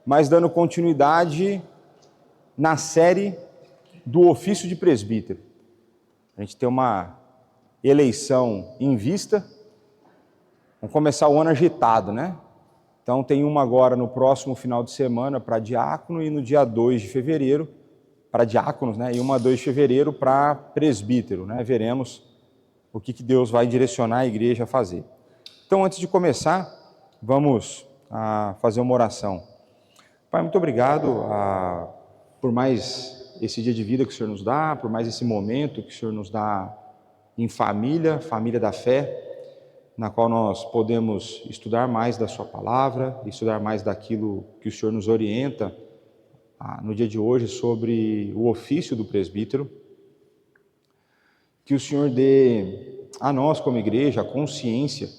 mas dando continuidade na série do ofício de presbítero. A gente tem uma eleição em vista, vamos começar o ano agitado, né? Então tem uma agora no próximo final de semana para diácono e no dia 2 de fevereiro para diáconos, né? E uma 2 de fevereiro para presbítero, né? Veremos o que Deus vai direcionar a igreja a fazer. Então, antes de começar, vamos fazer uma oração. Pai, muito obrigado por mais esse dia de vida que o Senhor nos dá, por mais esse momento que o Senhor nos dá em família, família da fé, na qual nós podemos estudar mais da sua palavra, estudar mais daquilo que o Senhor nos orienta no dia de hoje sobre o ofício do presbítero. Que o Senhor dê a nós como igreja a consciência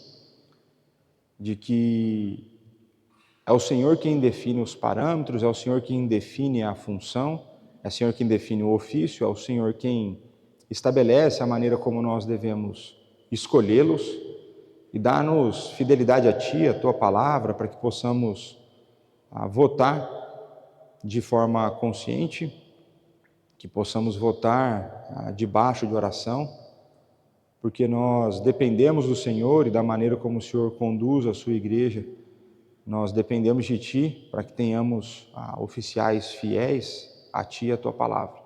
de que é o Senhor quem define os parâmetros, é o Senhor quem define a função, é o Senhor quem define o ofício, é o Senhor quem estabelece a maneira como nós devemos escolhê-los, e dá-nos fidelidade a Ti, a Tua palavra, para que possamos votar de forma consciente, que possamos votar debaixo de oração, porque nós dependemos do Senhor e da maneira como o Senhor conduz a sua igreja. Nós dependemos de Ti para que tenhamos oficiais fiéis a Ti e a Tua palavra.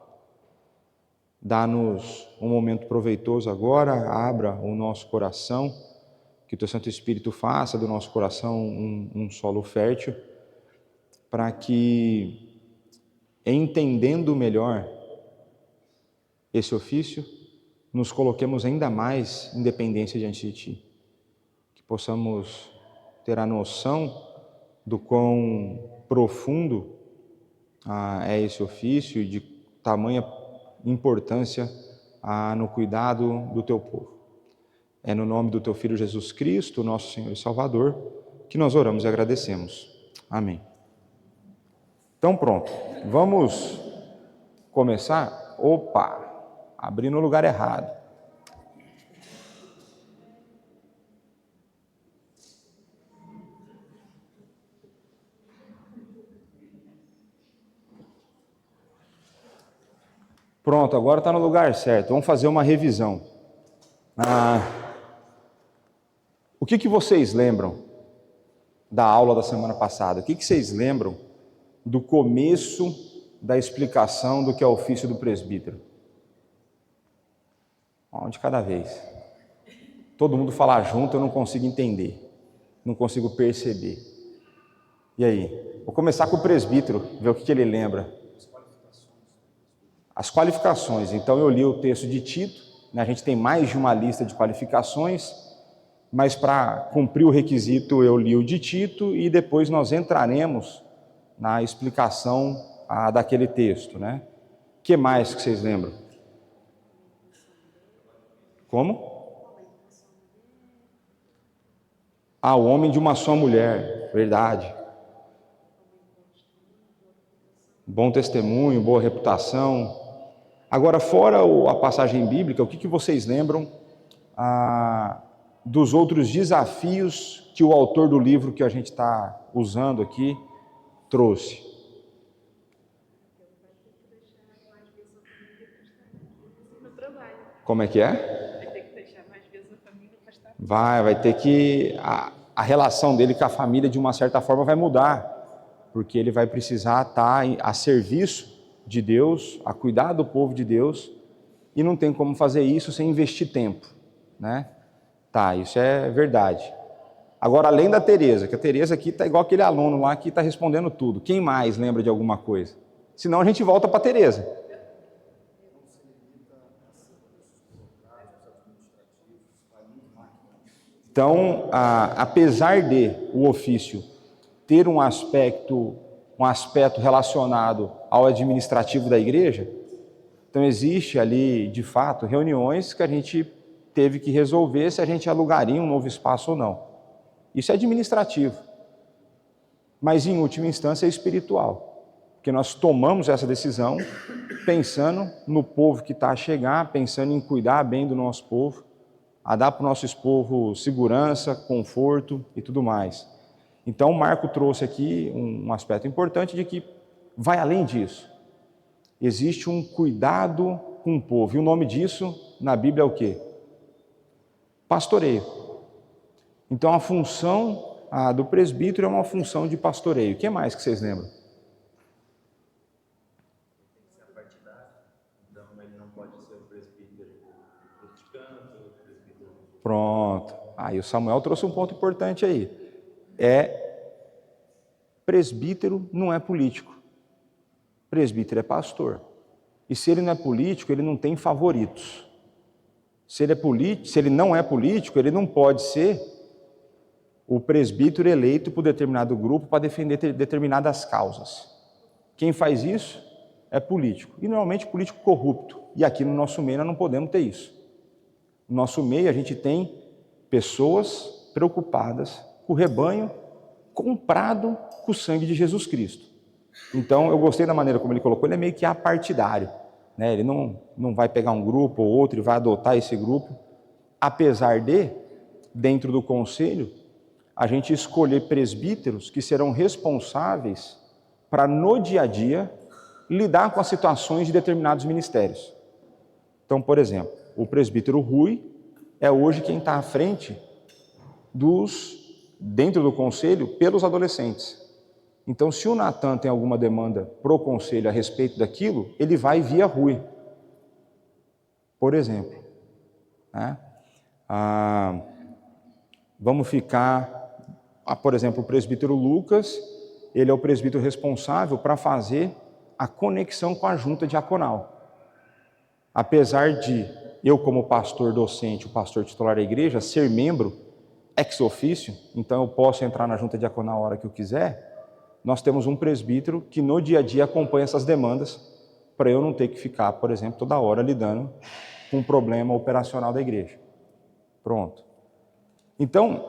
Dá-nos um momento proveitoso agora, abra o nosso coração, que o Teu Santo Espírito faça do nosso coração um solo fértil, para que, entendendo melhor esse ofício, nos coloquemos ainda mais em dependência diante de Ti. Que possamos ter a noção do quão profundo é esse ofício e de tamanha importância no cuidado do Teu povo. É no nome do Teu Filho Jesus Cristo, nosso Senhor e Salvador, que nós oramos e agradecemos. Amém. Então pronto, vamos começar. Abri no lugar errado. Pronto, agora está no lugar certo. Vamos fazer uma revisão. O que vocês lembram da aula da semana passada? O que vocês lembram do começo da explicação do que é o ofício do presbítero? Um de cada vez. Todo mundo falar junto, eu não consigo entender, não consigo perceber. E aí? Vou começar com o presbítero, ver o que ele lembra. As qualificações. Então eu li o texto de Tito, né? A gente tem mais de uma lista de qualificações, mas para cumprir o requisito eu li o de Tito e depois nós entraremos na explicação daquele texto, né? O que mais que vocês lembram? Como? O homem de uma só mulher, verdade. Bom testemunho, boa reputação. Agora, fora a passagem bíblica, o que vocês lembram dos outros desafios que o autor do livro que a gente está usando aqui trouxe? Como é que é? Vai ter que... A relação dele com a família, de uma certa forma, vai mudar, porque ele vai precisar estar a serviço de Deus, a cuidar do povo de Deus, e não tem como fazer isso sem investir tempo, né? Isso é verdade. Agora, além da Tereza, que a Tereza aqui está igual aquele aluno lá que está respondendo tudo. Quem mais lembra de alguma coisa? Senão a gente volta para a Tereza. Então, apesar de o ofício ter um aspecto relacionado ao administrativo da igreja, então existe ali, de fato, reuniões que a gente teve que resolver se a gente alugaria um novo espaço ou não. Isso é administrativo, mas em última instância é espiritual, porque nós tomamos essa decisão pensando no povo que está a chegar, pensando em cuidar bem do nosso povo, a dar para o nosso povo segurança, conforto e tudo mais. Então, o Marco trouxe aqui um aspecto importante de que vai além disso. Existe um cuidado com o povo. E o nome disso na Bíblia é o quê? Pastoreio. Então, a função do presbítero é uma função de pastoreio. O que mais que vocês lembram? Então, ele não pode ser o presbítero criticando, o presbítero... Pronto. Aí o Samuel trouxe um ponto importante aí. Presbítero não é político. Presbítero é pastor. E se ele não é político, ele não tem favoritos. Se ele não é político, ele não pode ser o presbítero eleito por determinado grupo para defender determinadas causas. Quem faz isso é político. E normalmente político corrupto. E aqui no nosso meio nós não podemos ter isso. No nosso meio a gente tem pessoas preocupadas com o rebanho comprado com o sangue de Jesus Cristo. Então, eu gostei da maneira como ele colocou, ele é meio que apartidário, né? Ele não vai pegar um grupo ou outro e vai adotar esse grupo, apesar de, dentro do conselho, a gente escolher presbíteros que serão responsáveis para, no dia a dia, lidar com as situações de determinados ministérios. Então, por exemplo, o presbítero Rui é hoje quem está à frente dentro do conselho, pelos adolescentes. Então, se o Natan tem alguma demanda pro conselho a respeito daquilo, ele vai via Rui, por exemplo. Né? Vamos ficar, por exemplo, o presbítero Lucas, ele é o presbítero responsável para fazer a conexão com a junta diaconal. Apesar de eu, como pastor docente, o pastor titular da igreja, ser membro ex officio, então eu posso entrar na junta diaconal a hora que eu quiser, nós temos um presbítero que no dia a dia acompanha essas demandas, para eu não ter que ficar, por exemplo, toda hora lidando com um problema operacional da igreja. Pronto. Então,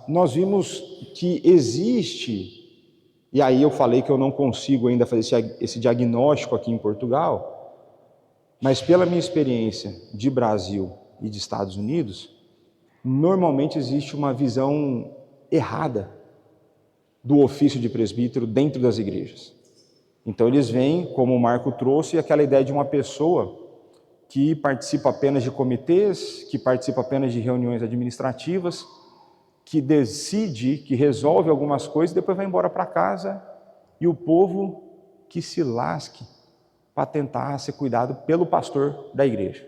nós vimos que existe, e aí eu falei que eu não consigo ainda fazer esse diagnóstico aqui em Portugal, mas pela minha experiência de Brasil e de Estados Unidos, normalmente existe uma visão errada do ofício de presbítero dentro das igrejas. Então eles veem, como o Marco trouxe, aquela ideia de uma pessoa que participa apenas de comitês, que participa apenas de reuniões administrativas, que decide, que resolve algumas coisas e depois vai embora para casa, e o povo que se lasque para tentar ser cuidado pelo pastor da igreja.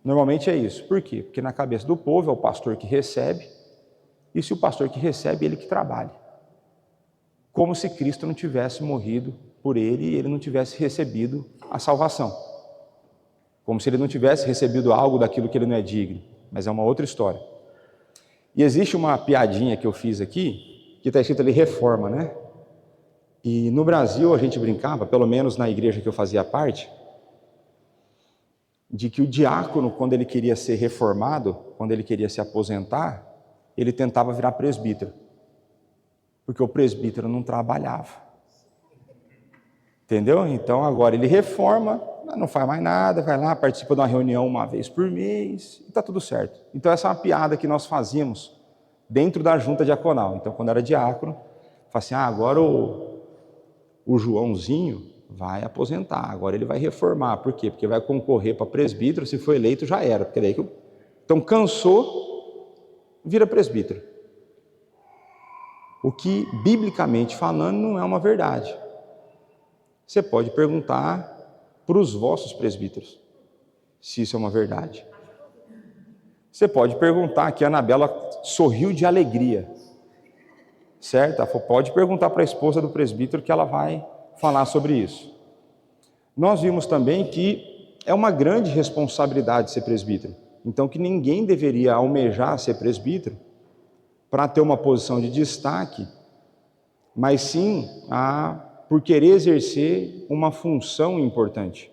Normalmente é isso. Por quê? Porque na cabeça do povo é o pastor que recebe, e se o pastor que recebe, ele que trabalha. Como se Cristo não tivesse morrido por ele e ele não tivesse recebido a salvação. Como se ele não tivesse recebido algo daquilo que ele não é digno. Mas é uma outra história. E existe uma piadinha que eu fiz aqui, que está escrito ali reforma, né? E no Brasil a gente brincava, pelo menos na igreja que eu fazia parte, de que o diácono, quando ele queria ser reformado, quando ele queria se aposentar, ele tentava virar presbítero. Porque o presbítero não trabalhava. Entendeu? Então agora ele reforma, não faz mais nada, vai lá, participa de uma reunião uma vez por mês, e está tudo certo. Então essa é uma piada que nós fazíamos dentro da junta diaconal. Então quando era diácono, falava assim, agora o Joãozinho vai aposentar, agora ele vai reformar. Por quê? Porque vai concorrer para presbítero, se for eleito já era. Porque daí então cansou, vira presbítero. O que, biblicamente falando, não é uma verdade. Você pode perguntar para os vossos presbíteros se isso é uma verdade. Você pode perguntar, que a Anabela sorriu de alegria, certo? Ela pode perguntar para a esposa do presbítero que ela vai falar sobre isso. Nós vimos também que é uma grande responsabilidade ser presbítero. Então, que ninguém deveria almejar ser presbítero para ter uma posição de destaque, mas sim por querer exercer uma função importante.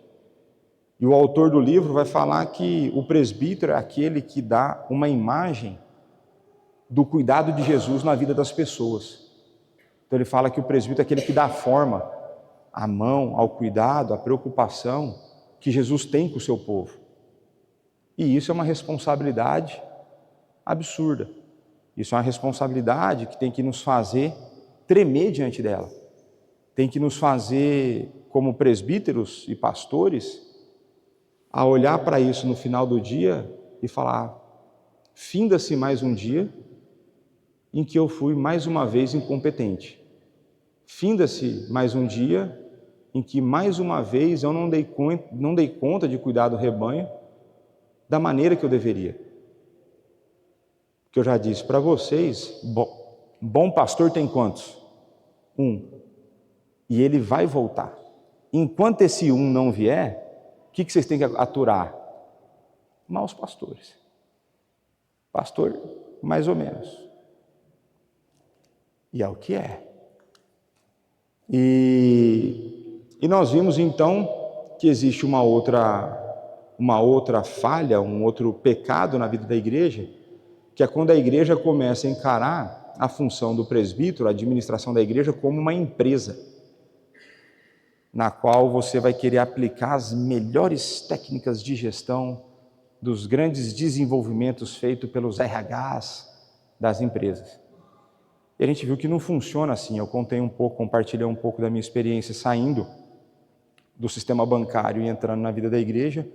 E o autor do livro vai falar que o presbítero é aquele que dá uma imagem do cuidado de Jesus na vida das pessoas. Então ele fala que o presbítero é aquele que dá forma, a mão, ao cuidado, à preocupação que Jesus tem com o seu povo. E isso é uma responsabilidade absurda. Isso é uma responsabilidade que tem que nos fazer tremer diante dela. Tem que nos fazer, como presbíteros e pastores, a olhar para isso no final do dia e falar: finda-se mais um dia em que eu fui mais uma vez incompetente. Finda-se mais um dia em que mais uma vez eu não dei conta de cuidar do rebanho da maneira que eu deveria. Que eu já disse para vocês, bom pastor tem quantos? Um. E ele vai voltar. Enquanto esse um não vier, o que vocês têm que aturar? Maus pastores. Pastor, mais ou menos. E é o que é. E nós vimos então que existe uma outra falha, um outro pecado na vida da igreja, que é quando a igreja começa a encarar a função do presbítero, a administração da igreja, como uma empresa, na qual você vai querer aplicar as melhores técnicas de gestão dos grandes desenvolvimentos feitos pelos RHs das empresas. E a gente viu que não funciona assim. Eu compartilhei um pouco da minha experiência saindo do sistema bancário e entrando na vida da igreja,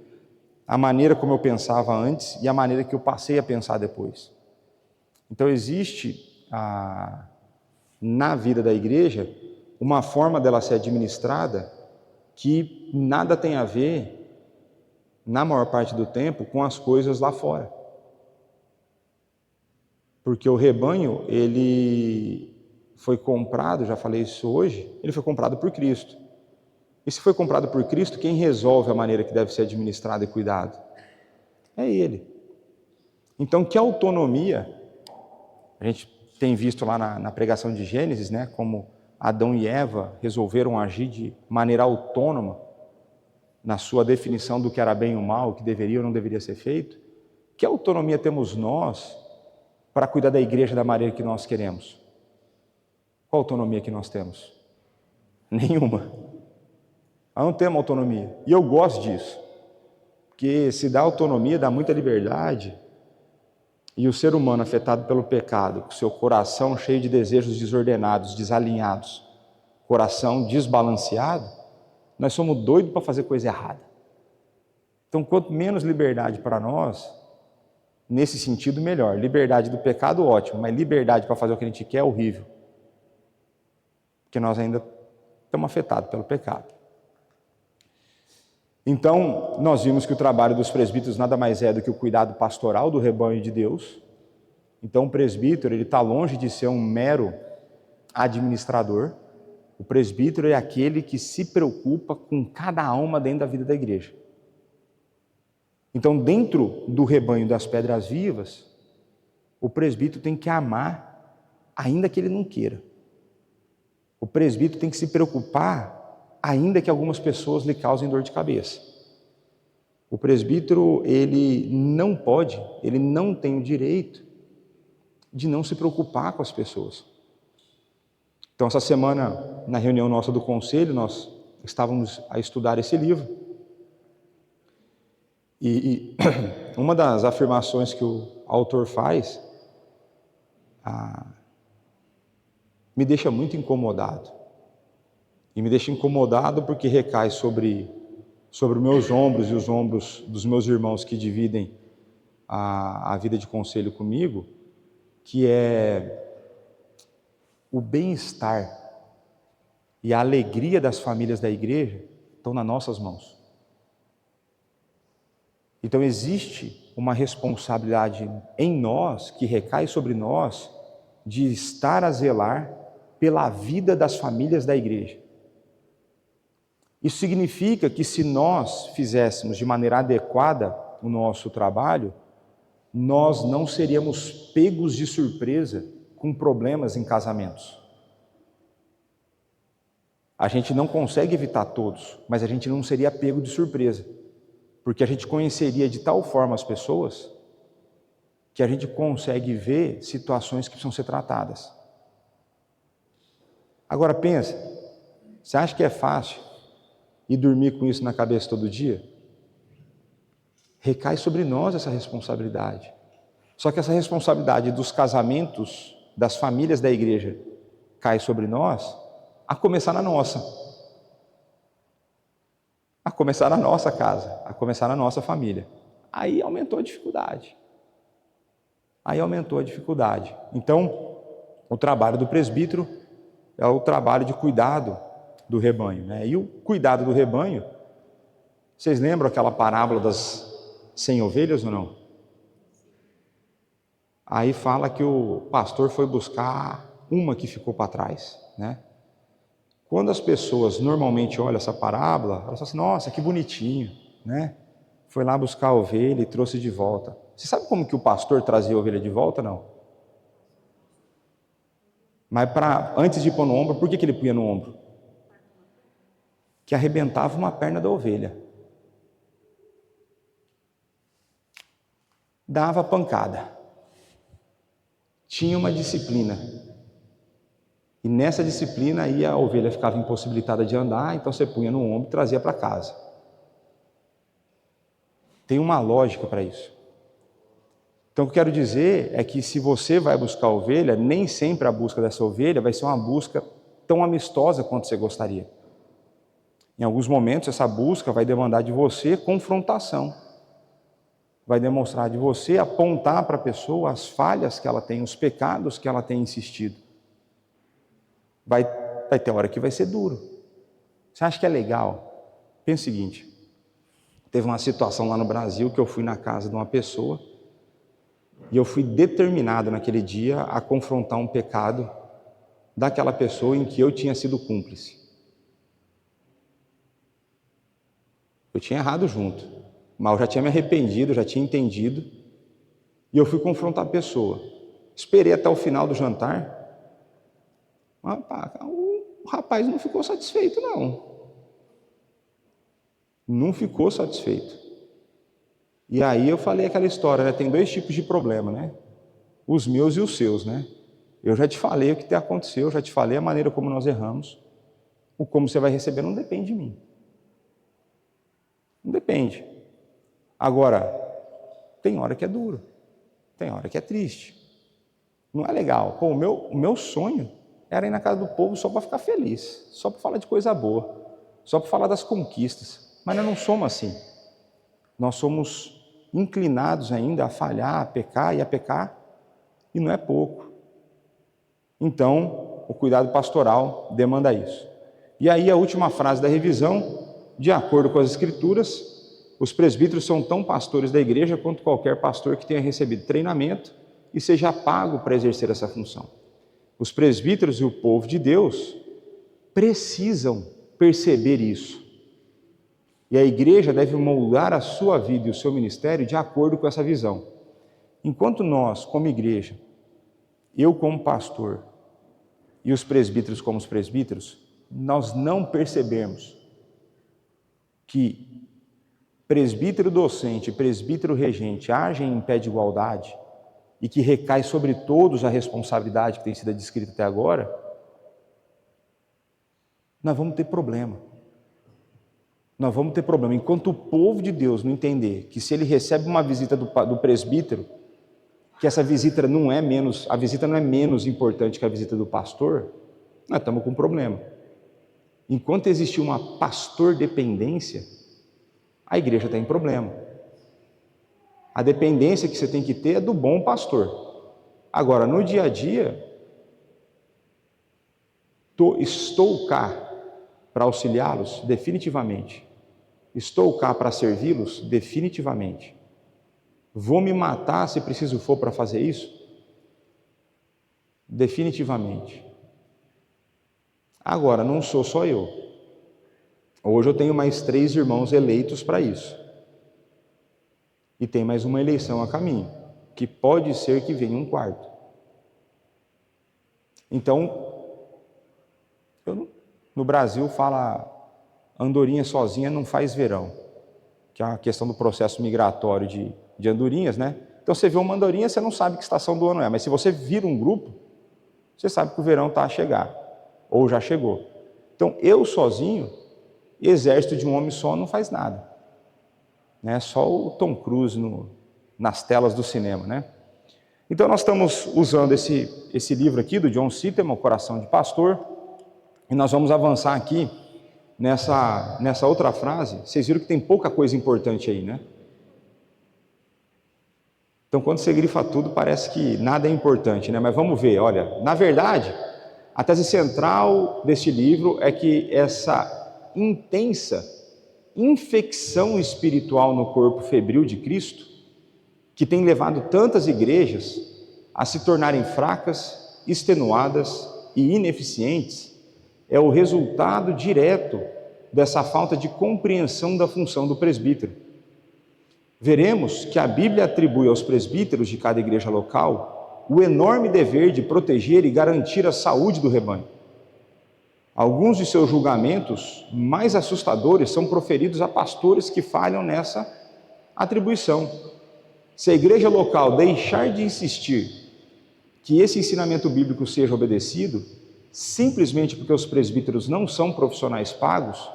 a maneira como eu pensava antes e a maneira que eu passei a pensar depois. Então existe na vida da igreja uma forma dela ser administrada que nada tem a ver, na maior parte do tempo, com as coisas lá fora. Porque o rebanho, ele foi comprado, já falei isso hoje, ele foi comprado por Cristo. E se foi comprado por Cristo, quem resolve a maneira que deve ser administrado e cuidado? É Ele. Então, que autonomia, a gente tem visto lá na pregação de Gênesis, né, como Adão e Eva resolveram agir de maneira autônoma na sua definição do que era bem e o mal, o que deveria ou não deveria ser feito. Que autonomia temos nós para cuidar da igreja da maneira que nós queremos? Qual autonomia que nós temos? Nenhuma. Nós não temos autonomia. E eu gosto disso. Porque se dá autonomia, dá muita liberdade. E o ser humano afetado pelo pecado, com seu coração cheio de desejos desordenados, desalinhados, coração desbalanceado, nós somos doidos para fazer coisa errada. Então, quanto menos liberdade para nós, nesse sentido, melhor. Liberdade do pecado, ótimo, mas liberdade para fazer o que a gente quer é horrível. Porque nós ainda estamos afetados pelo pecado. Então, nós vimos que o trabalho dos presbíteros nada mais é do que o cuidado pastoral do rebanho de Deus. Então, o presbítero, ele está longe de ser um mero administrador. O presbítero é aquele que se preocupa com cada alma dentro da vida da igreja. Então, dentro do rebanho das pedras vivas, o presbítero tem que amar, ainda que ele não queira. O presbítero tem que se preocupar, ainda que algumas pessoas lhe causem dor de cabeça. O presbítero, ele não tem o direito de não se preocupar com as pessoas. Então, essa semana, na reunião nossa do conselho, nós estávamos a estudar esse livro. E uma das afirmações que o autor faz me deixa muito incomodado. E me deixa incomodado porque recai sobre os meus ombros e os ombros dos meus irmãos que dividem a vida de conselho comigo, que é o bem-estar e a alegria das famílias da igreja estão nas nossas mãos. Então existe uma responsabilidade em nós, que recai sobre nós, de estar a zelar pela vida das famílias da igreja. Isso significa que se nós fizéssemos de maneira adequada o nosso trabalho, nós não seríamos pegos de surpresa com problemas em casamentos. A gente não consegue evitar todos, mas a gente não seria pego de surpresa, porque a gente conheceria de tal forma as pessoas que a gente consegue ver situações que precisam ser tratadas. Agora pensa, você acha que é fácil ir dormir com isso na cabeça todo dia? Recai sobre nós essa responsabilidade. Só que essa responsabilidade dos casamentos, das famílias da igreja, cai sobre nós, a começar na nossa. A começar na nossa casa, a começar na nossa família. Aí aumentou a dificuldade. Então, o trabalho do presbítero é o trabalho de cuidado do rebanho, né? E o cuidado do rebanho, vocês lembram aquela parábola das 100 ovelhas ou não? Aí fala que o pastor foi buscar uma que ficou para trás, né? Quando as pessoas normalmente olham essa parábola, elas falam assim, nossa, que bonitinho, né? Foi lá buscar a ovelha e trouxe de volta. Você sabe como que o pastor trazia a ovelha de volta, não? Mas antes de pôr no ombro, por que ele punha no ombro? Que arrebentava uma perna da ovelha. Dava pancada. Tinha uma disciplina. E nessa disciplina aí a ovelha ficava impossibilitada de andar, então você punha no ombro e trazia para casa. Tem uma lógica para isso. Então o que eu quero dizer é que se você vai buscar a ovelha, nem sempre a busca dessa ovelha vai ser uma busca tão amistosa quanto você gostaria. Em alguns momentos essa busca vai demandar de você confrontação. Vai demonstrar de você apontar para a pessoa as falhas que ela tem, os pecados que ela tem insistido. Vai ter hora que vai ser duro. Você acha que é legal? Pensa o seguinte, teve uma situação lá no Brasil que eu fui na casa de uma pessoa e eu fui determinado naquele dia a confrontar um pecado daquela pessoa em que eu tinha sido cúmplice. Eu tinha errado junto, mas eu já tinha me arrependido, já tinha entendido, e eu fui confrontar a pessoa. Esperei até o final do jantar. O rapaz não ficou satisfeito, não. Não ficou satisfeito. E aí eu falei aquela história, né? Tem dois tipos de problema, né? Os meus e os seus, né? Eu já te falei o que aconteceu, já te falei a maneira como nós erramos. O como você vai receber não depende de mim. Não depende. Agora, tem hora que é duro. Tem hora que é triste. Não é legal. Pô, o meu sonho era ir na casa do povo só para ficar feliz, só para falar de coisa boa, só para falar das conquistas. Mas nós não somos assim. Nós somos inclinados ainda a falhar, a pecar, e não é pouco. Então, o cuidado pastoral demanda isso. E aí a última frase da revisão, de acordo com as Escrituras, os presbíteros são tão pastores da igreja quanto qualquer pastor que tenha recebido treinamento e seja pago para exercer essa função. Os presbíteros e o povo de Deus precisam perceber isso. E a igreja deve moldar a sua vida e o seu ministério de acordo com essa visão. Enquanto nós, como igreja, eu como pastor e os presbíteros como os presbíteros, nós não percebemos que presbítero docente e presbítero regente agem em pé de igualdade e que recai sobre todos a responsabilidade que tem sido descrita até agora, nós vamos ter problema. Nós vamos ter problema. Enquanto o povo de Deus não entender que se ele recebe uma visita do presbítero, que essa visita não é menos, a visita não é menos importante que a visita do pastor, nós estamos com um problema. Enquanto existe uma pastor dependência, a igreja está em problema. A dependência que você tem que ter é do bom pastor. Agora, no dia a dia, estou cá para auxiliá-los definitivamente. Estou cá para servi-los definitivamente. Vou me matar se preciso for para fazer isso? Definitivamente. Agora, não sou só eu. Hoje eu tenho mais 3 irmãos eleitos para isso. E tem mais uma eleição a caminho, que pode ser que venha um 4º. Então, no Brasil fala, andorinha sozinha não faz verão, que é a questão do processo migratório de andorinhas, né? Então você vê uma andorinha, você não sabe que estação do ano é, mas se você vira um grupo, você sabe que o verão está a chegar, ou já chegou. Então eu sozinho, exército de um homem só não faz nada. Né? Só o Tom Cruise nas telas do cinema, né? Então nós estamos usando esse livro aqui do John Sitterman, O Coração de Pastor, e nós vamos avançar aqui nessa outra frase. Vocês viram que tem pouca coisa importante aí, né? Então quando você grifa tudo parece que nada é importante, né? Mas vamos ver, olha, na verdade, a tese central deste livro é que essa intensa infecção espiritual no corpo febril de Cristo, que tem levado tantas igrejas a se tornarem fracas, extenuadas e ineficientes, é o resultado direto dessa falta de compreensão da função do presbítero. Veremos que a Bíblia atribui aos presbíteros de cada igreja local o enorme dever de proteger e garantir a saúde do rebanho. Alguns de seus julgamentos mais assustadores são proferidos a pastores que falham nessa atribuição. Se a igreja local deixar de insistir que esse ensinamento bíblico seja obedecido, simplesmente porque os presbíteros não são profissionais pagos,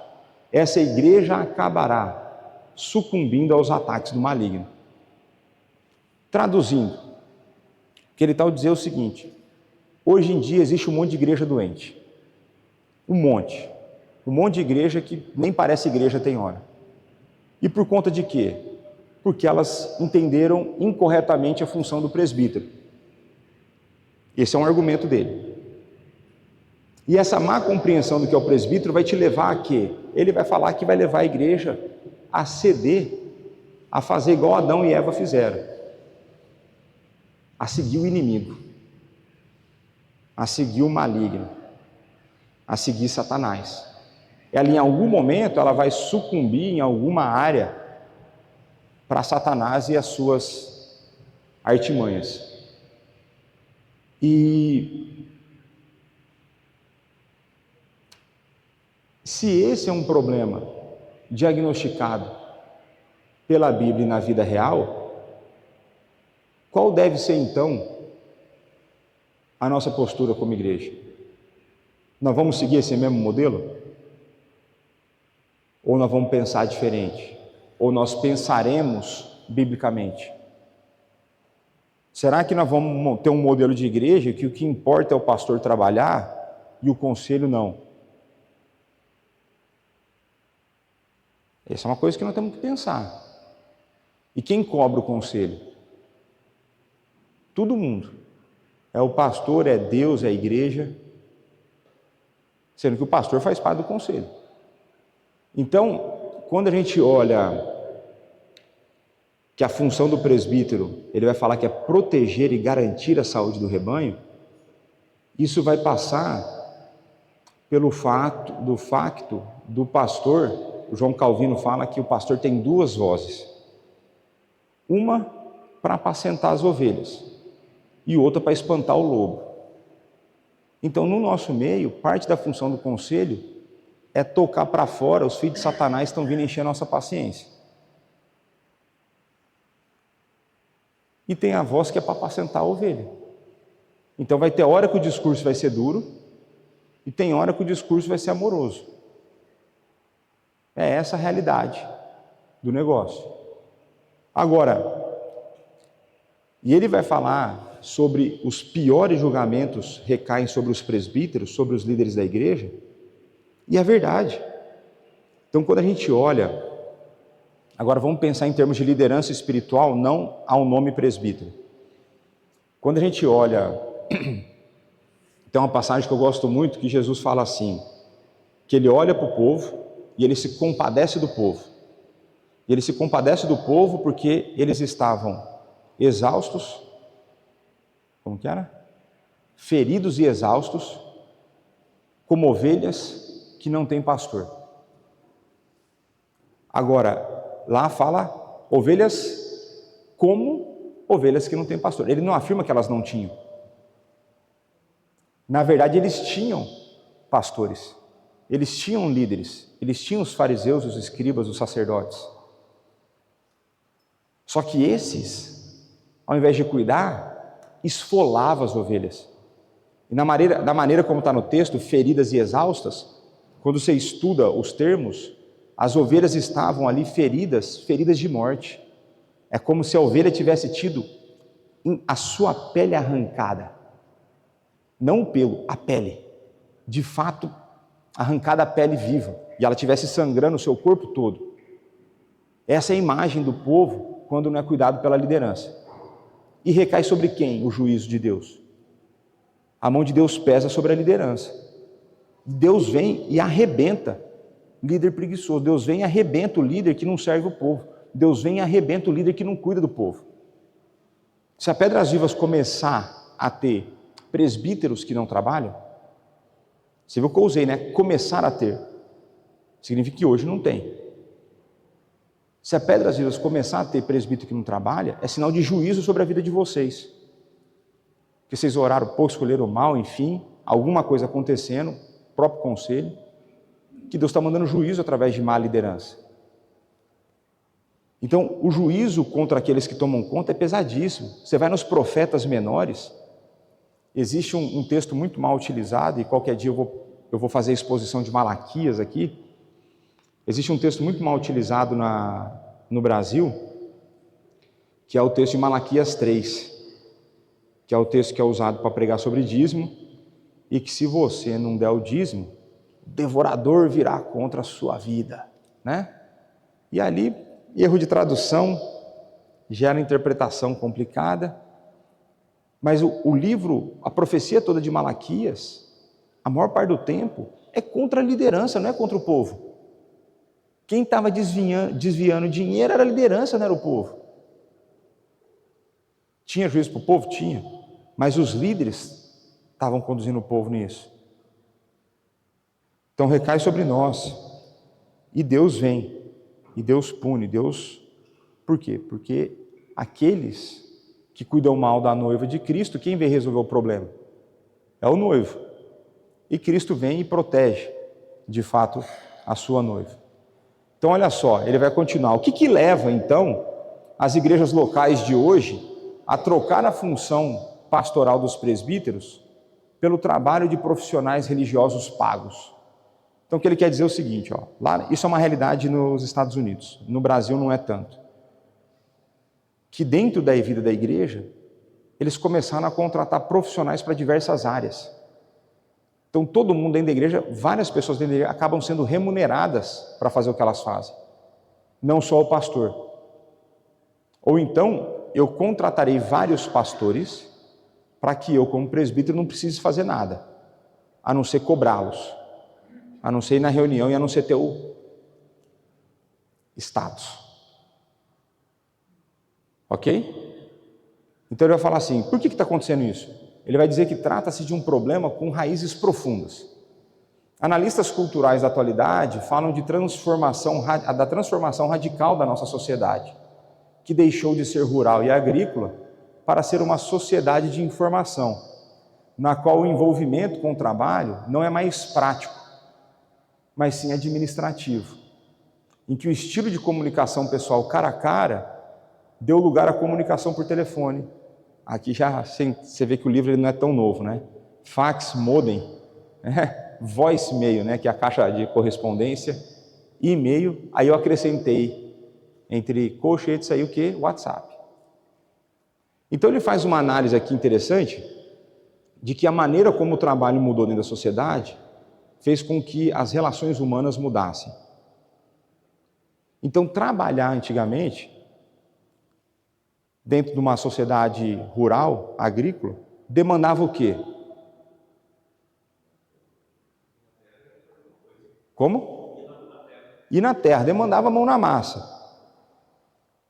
essa igreja acabará sucumbindo aos ataques do maligno. Traduzindo, o que ele está a dizer é o seguinte: hoje em dia existe um monte de igreja doente. Um monte de igreja que nem parece igreja tem hora. E por conta de quê? Porque elas entenderam incorretamente a função do presbítero. Esse é um argumento dele. E essa má compreensão do que é o presbítero vai te levar a quê? Ele vai falar que vai levar a igreja a ceder, a fazer igual Adão e Eva fizeram, a seguir o inimigo, a seguir o maligno, a seguir Satanás. Ela em algum momento ela vai sucumbir em alguma área para Satanás e as suas artimanhas. E se esse é um problema diagnosticado pela Bíblia e na vida real, qual deve ser então a nossa postura como igreja? Nós vamos seguir esse mesmo modelo? Ou nós vamos pensar diferente? Ou nós pensaremos biblicamente? Será que nós vamos ter um modelo de igreja que o que importa é o pastor trabalhar e o conselho não? Essa é uma coisa que nós temos que pensar. E quem cobra o conselho? Todo mundo. É o pastor, é Deus, é a igreja. Sendo que o pastor faz parte do conselho. Então, quando a gente olha que a função do presbítero, ele vai falar que é proteger e garantir a saúde do rebanho, isso vai passar pelo facto do pastor. O João Calvino fala que o pastor tem duas vozes. Uma para apacentar as ovelhas e outra para espantar o lobo. Então, no nosso meio, parte da função do conselho é tocar para fora os filhos de Satanás que estão vindo encher a nossa paciência. E tem a voz que é para apacentar a ovelha. Então vai ter hora que o discurso vai ser duro e tem hora que o discurso vai ser amoroso. É essa a realidade do negócio. Agora, e ele vai falar sobre os piores julgamentos recaem sobre os presbíteros, sobre os líderes da igreja, e é verdade. Então quando a gente olha, agora vamos pensar em termos de liderança espiritual, não ao nome presbítero. Quando a gente olha, tem uma passagem que eu gosto muito, que Jesus fala assim, que ele olha para o povo e ele se compadece do povo. E ele se compadece do povo porque eles estavam exaustos, como que era? Feridos e exaustos, como ovelhas que não têm pastor. Agora, lá fala ovelhas como ovelhas que não têm pastor. Ele não afirma que elas não tinham. Na verdade, eles tinham pastores, eles tinham líderes, eles tinham os fariseus, os escribas, os sacerdotes. Só que esses, ao invés de cuidar, esfolavam as ovelhas. E da maneira como está no texto, feridas e exaustas, quando você estuda os termos, as ovelhas estavam ali feridas de morte. É como se a ovelha tivesse tido a sua pele arrancada. Não o pelo, a pele. De fato, arrancada a pele viva. E ela estivesse sangrando o seu corpo todo. Essa é a imagem do povo quando não é cuidado pela liderança. E recai sobre quem o juízo de Deus? A mão de Deus pesa sobre a liderança. Deus vem e arrebenta líder preguiçoso. Deus vem e arrebenta o líder que não serve o povo. Deus vem e arrebenta o líder que não cuida do povo. Se a Pedras Vivas começar a ter presbíteros que não trabalham, você viu o que eu usei, né? Começar a ter. Significa que hoje não tem. Se a Pedras Vivas começar a ter presbítero que não trabalha, é sinal de juízo sobre a vida de vocês. Porque vocês oraram pouco, escolheram mal, enfim, alguma coisa acontecendo, próprio conselho, que Deus está mandando juízo através de má liderança. Então, o juízo contra aqueles que tomam conta é pesadíssimo. Você vai nos profetas menores, existe um texto muito mal utilizado, e qualquer dia eu vou fazer a exposição de Malaquias aqui. Existe um texto muito mal utilizado no Brasil, que é o texto de Malaquias 3, que é o texto que é usado para pregar sobre dízimo, e que se você não der o dízimo, o devorador virá contra a sua vida, né? E ali, erro de tradução, gera interpretação complicada, mas o livro, a profecia toda de Malaquias, a maior parte do tempo, é contra a liderança, não é contra o povo. Quem estava desviando dinheiro era a liderança, não era o povo. Tinha juízo para o povo? Tinha. Mas os líderes estavam conduzindo o povo nisso. Então recai sobre nós. E Deus vem. E Deus pune. Deus... Por quê? Porque aqueles que cuidam mal da noiva de Cristo, quem vem resolver o problema? É o noivo. E Cristo vem e protege, de fato, a sua noiva. Então, olha só, ele vai continuar. O que leva, então, as igrejas locais de hoje a trocar a função pastoral dos presbíteros pelo trabalho de profissionais religiosos pagos? Então, o que ele quer dizer é o seguinte, ó, lá, isso é uma realidade nos Estados Unidos, no Brasil não é tanto. Que dentro da vida da igreja, eles começaram a contratar profissionais para diversas áreas. Então, todo mundo dentro da igreja, várias pessoas dentro da igreja acabam sendo remuneradas para fazer o que elas fazem. Não só o pastor. Ou então, eu contratarei vários pastores para que eu, como presbítero, não precise fazer nada, a não ser cobrá-los, a não ser ir na reunião e a não ser ter o status. Ok? Então ele vai falar assim, por que está acontecendo isso? Ele vai dizer que trata-se de um problema com raízes profundas. Analistas culturais da atualidade falam de da transformação radical da nossa sociedade, que deixou de ser rural e agrícola para ser uma sociedade de informação, na qual o envolvimento com o trabalho não é mais prático, mas sim administrativo, em que o estilo de comunicação pessoal cara a cara deu lugar à comunicação por telefone. Aqui já você vê que o livro ele não é tão novo, né? Fax, modem, voicemail, né? Que é a caixa de correspondência, e-mail. Aí eu acrescentei entre colchetes aí o que? WhatsApp. Então ele faz uma análise aqui interessante de que a maneira como o trabalho mudou dentro da sociedade fez com que as relações humanas mudassem. Então trabalhar antigamente, dentro de uma sociedade rural, agrícola, demandava o quê? Como? Ir na terra, demandava mão na massa.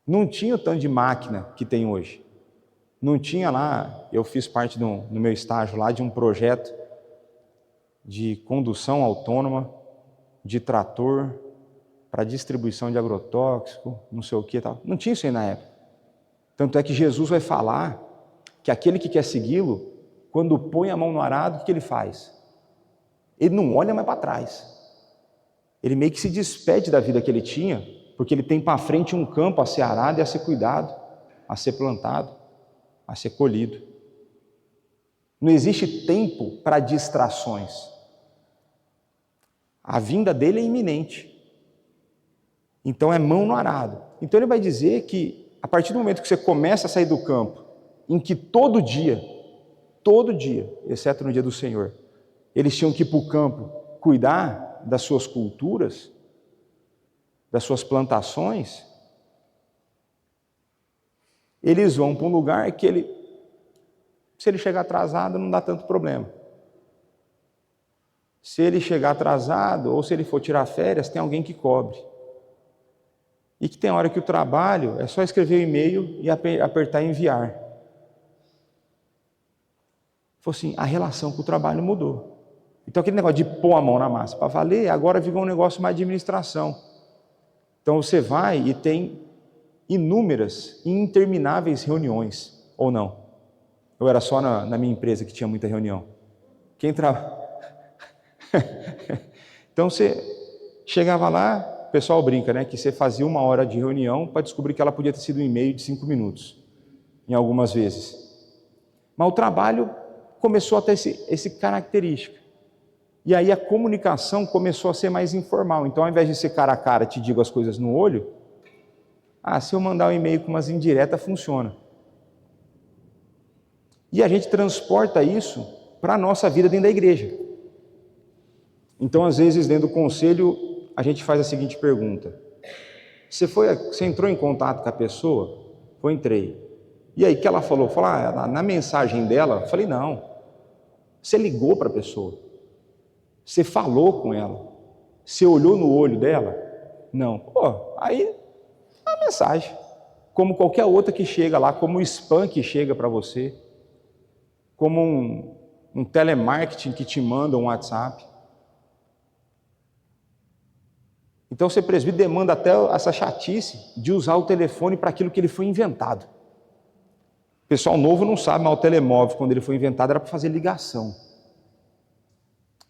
Não tinha o tanto de máquina que tem hoje. Não tinha lá, eu fiz parte no meu estágio lá de um projeto de condução autônoma, de trator, para distribuição de agrotóxico, não sei o que tal. Não tinha isso aí na época. Tanto é que Jesus vai falar que aquele que quer segui-lo, quando põe a mão no arado, o que ele faz? Ele não olha mais para trás. Ele meio que se despede da vida que ele tinha, porque ele tem para frente um campo a ser arado e a ser cuidado, a ser plantado, a ser colhido. Não existe tempo para distrações. A vinda dele é iminente. Então é mão no arado. Então ele vai dizer que a partir do momento que você começa a sair do campo em que todo dia, exceto no dia do Senhor, eles tinham que ir para o campo cuidar das suas culturas, das suas plantações, eles vão para um lugar que se ele chegar atrasado, não dá tanto problema. Se ele chegar atrasado, ou se ele for tirar férias, tem alguém que cobre. E que tem hora que o trabalho é só escrever o e-mail e apertar enviar. Falei assim, a relação com o trabalho mudou. Então aquele negócio de pôr a mão na massa para valer, agora virou um negócio mais de administração. Então você vai e tem inúmeras e intermináveis reuniões, ou não? Eu era só na minha empresa que tinha muita reunião. Então você chegava lá, o pessoal brinca, né? Que você fazia 1 hora de reunião para descobrir que ela podia ter sido um e-mail de 5 minutos, em algumas vezes. Mas o trabalho começou a ter essa característica. E aí a comunicação começou a ser mais informal. Então, ao invés de ser cara a cara, te digo as coisas no olho, se eu mandar um e-mail com umas indiretas, funciona. E a gente transporta isso para a nossa vida dentro da igreja. Então, às vezes, dentro do conselho, a gente faz a seguinte pergunta. Você entrou em contato com a pessoa? Eu entrei. E aí, o que ela falou? Na mensagem dela, eu falei, não. Você ligou para a pessoa. Você falou com ela. Você olhou no olho dela? Não. Aí, a mensagem. Como qualquer outra que chega lá, como o spam que chega para você, como um telemarketing que te manda um WhatsApp. Então, ser presbítero demanda até essa chatice de usar o telefone para aquilo que ele foi inventado. O pessoal novo não sabe, mas o telemóvel, quando ele foi inventado, era para fazer ligação.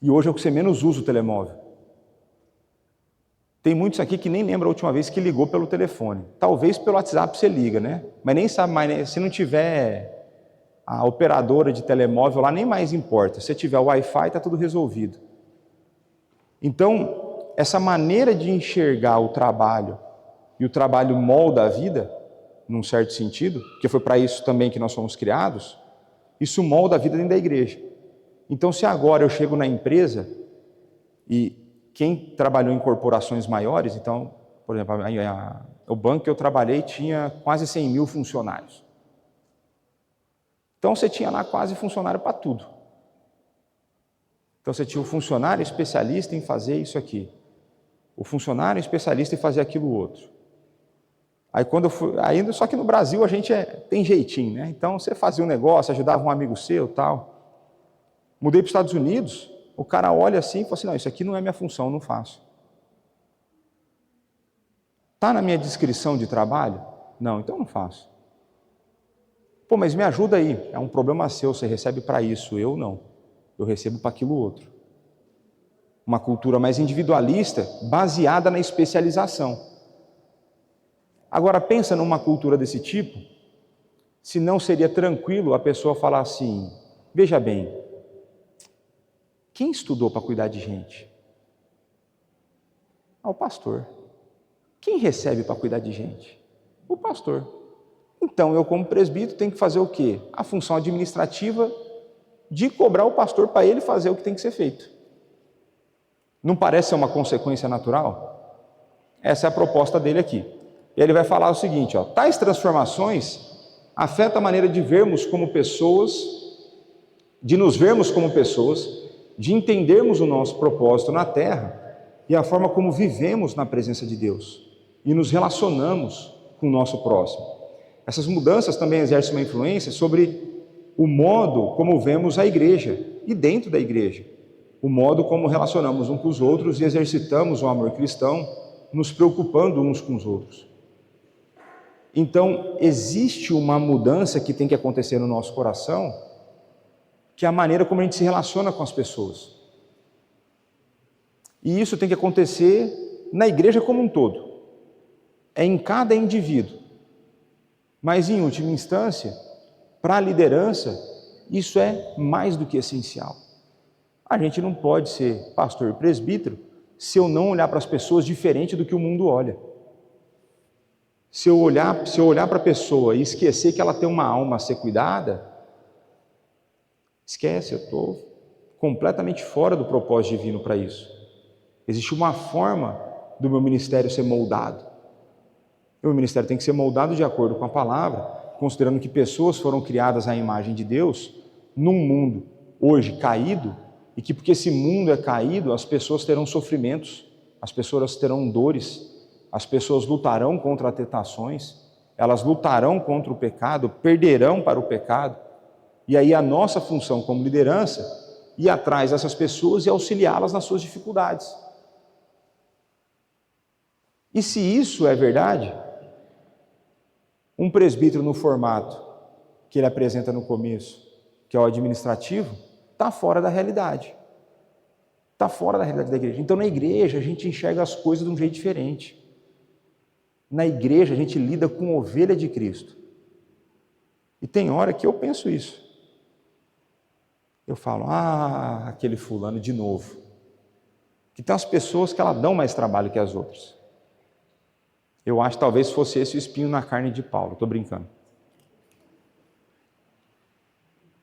E hoje é o que você menos usa o telemóvel. Tem muitos aqui que nem lembram a última vez que ligou pelo telefone. Talvez pelo WhatsApp você liga, né? Mas nem sabe mais, né? Se não tiver a operadora de telemóvel lá, nem mais importa. Se tiver o Wi-Fi, está tudo resolvido. Então, essa maneira de enxergar o trabalho, e o trabalho molda a vida, num certo sentido, porque foi para isso também que nós fomos criados, isso molda a vida dentro da igreja. Então, se agora eu chego na empresa, e quem trabalhou em corporações maiores, então, por exemplo, o banco que eu trabalhei tinha quase 100 mil funcionários. Então, você tinha lá quase funcionário para tudo. Então, você tinha o funcionário especialista em fazer isso aqui. O funcionário especialista em fazer aquilo outro. Aí quando eu fui, só que no Brasil a gente tem jeitinho, né? Então você fazia um negócio, ajudava um amigo seu, tal. Mudei para os Estados Unidos, o cara olha assim e fala assim, não, isso aqui não é minha função, eu não faço. Está na minha descrição de trabalho? Não, então eu não faço. Pô, mas me ajuda aí, é um problema seu, você recebe para isso, eu não. Eu recebo para aquilo outro. Uma cultura mais individualista, baseada na especialização. Agora, pensa numa cultura desse tipo, se não seria tranquilo a pessoa falar assim, veja bem, quem estudou para cuidar de gente? O pastor. Quem recebe para cuidar de gente? O pastor. Então, eu como presbítero tenho que fazer o quê? A função administrativa de cobrar o pastor para ele fazer o que tem que ser feito. Não parece ser uma consequência natural? Essa é a proposta dele aqui. E ele vai falar o seguinte, tais transformações afetam a maneira de vermos como pessoas, de nos vermos como pessoas, de entendermos o nosso propósito na terra e a forma como vivemos na presença de Deus e nos relacionamos com o nosso próximo. Essas mudanças também exercem uma influência sobre o modo como vemos a igreja e dentro da igreja. O modo como relacionamos uns com os outros e exercitamos o amor cristão, nos preocupando uns com os outros. Então, existe uma mudança que tem que acontecer no nosso coração, que é a maneira como a gente se relaciona com as pessoas. E isso tem que acontecer na igreja como um todo. É em cada indivíduo. Mas, em última instância, para a liderança, isso é mais do que essencial. A gente não pode ser pastor e presbítero se eu não olhar para as pessoas diferente do que o mundo olha. Se eu olhar para a pessoa e esquecer que ela tem uma alma a ser cuidada, esquece, eu estou completamente fora do propósito divino para isso. Existe uma forma do meu ministério ser moldado. O meu ministério tem que ser moldado de acordo com a palavra, considerando que pessoas foram criadas à imagem de Deus, num mundo hoje caído, e que porque esse mundo é caído, as pessoas terão sofrimentos, as pessoas terão dores, as pessoas lutarão contra tentações, elas lutarão contra o pecado, perderão para o pecado, e aí a nossa função como liderança é ir atrás dessas pessoas e auxiliá-las nas suas dificuldades. E se isso é verdade, um presbítero no formato que ele apresenta no começo, que é o administrativo, está fora da realidade. Está fora da realidade da igreja. Então na igreja a gente enxerga as coisas de um jeito diferente. Na igreja a gente lida com ovelha de Cristo. E tem hora que eu penso isso. Eu falo, aquele fulano de novo. Que tem umas pessoas que elas dão mais trabalho que as outras. Eu acho que talvez fosse esse o espinho na carne de Paulo, estou brincando.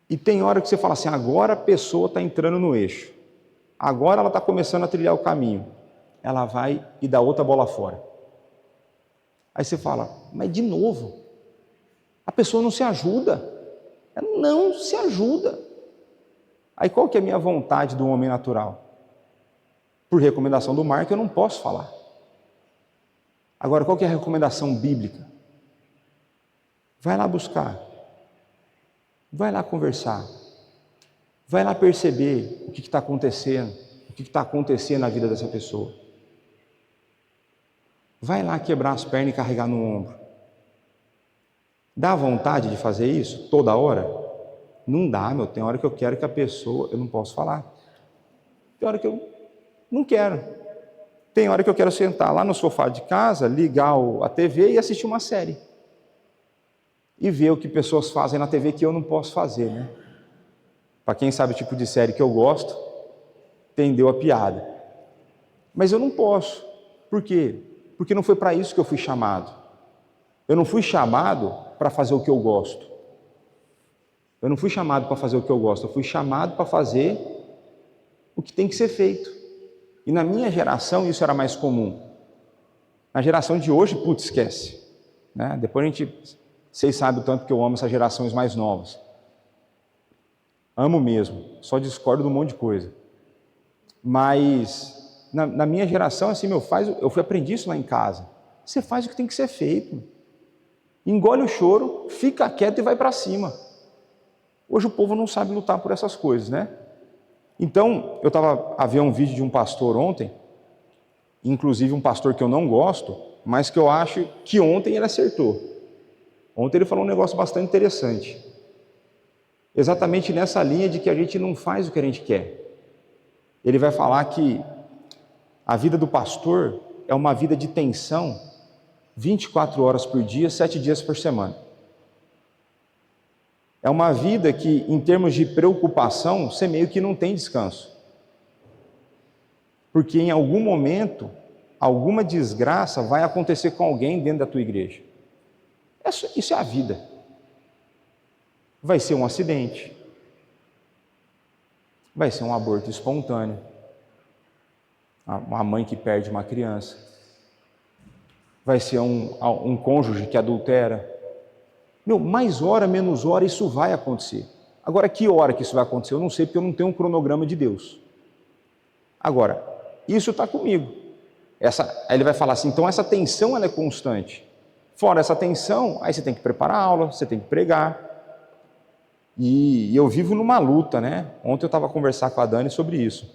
E tem hora que você fala assim, agora a pessoa está entrando no eixo. Agora ela está começando a trilhar o caminho. Ela vai e dá outra bola fora. Aí você fala, mas de novo, a pessoa não se ajuda. Ela não se ajuda. Aí qual que é a minha vontade do homem natural? Por recomendação do Marco eu não posso falar. Agora, qual que é a recomendação bíblica? Vai lá buscar. Vai lá conversar. Vai lá perceber o que está acontecendo, o que está acontecendo na vida dessa pessoa. Vai lá quebrar as pernas e carregar no ombro. Dá vontade de fazer isso toda hora? Não dá, meu. Tem hora que eu quero que a pessoa... Eu não posso falar. Tem hora que eu não quero. Tem hora que eu quero sentar lá no sofá de casa, ligar a TV e assistir uma série. E ver o que pessoas fazem na TV que eu não posso fazer, né? Para quem sabe o tipo de série que eu gosto, entendeu a piada. Mas eu não posso. Por quê? Porque não foi para isso que eu fui chamado. Eu não fui chamado para fazer o que eu gosto. Eu não fui chamado para fazer o que eu gosto. Eu fui chamado para fazer o que tem que ser feito. E na minha geração isso era mais comum. Na geração de hoje, putz, esquece. Né? Depois vocês sabem o tanto que eu amo essas gerações mais novas. Amo mesmo, só discordo de um monte de coisa. Mas na minha geração, assim, eu aprendi isso lá em casa. Você faz o que tem que ser feito. Engole o choro, fica quieto e vai para cima. Hoje o povo não sabe lutar por essas coisas, né? Então, eu estava a ver um vídeo de um pastor ontem, inclusive um pastor que eu não gosto, mas que eu acho que ontem ele acertou. Ontem ele falou um negócio bastante interessante. Exatamente nessa linha de que a gente não faz o que a gente quer. Ele vai falar que a vida do pastor é uma vida de tensão 24 horas por dia, 7 dias por semana. É uma vida que, em termos de preocupação, você meio que não tem descanso. Porque em algum momento, alguma desgraça vai acontecer com alguém dentro da tua igreja. Isso é a vida. Vai ser um acidente. Vai ser um aborto espontâneo. Uma mãe que perde uma criança. Vai ser um cônjuge que adultera. Mais hora, menos hora, isso vai acontecer. Agora, que hora que isso vai acontecer? Eu não sei, porque eu não tenho um cronograma de Deus. Agora, isso está comigo. Aí ele vai falar assim, então essa tensão ela é constante. Fora essa tensão, aí você tem que preparar a aula, você tem que pregar. E eu vivo numa luta, né? Ontem eu estava a conversar com a Dani sobre isso.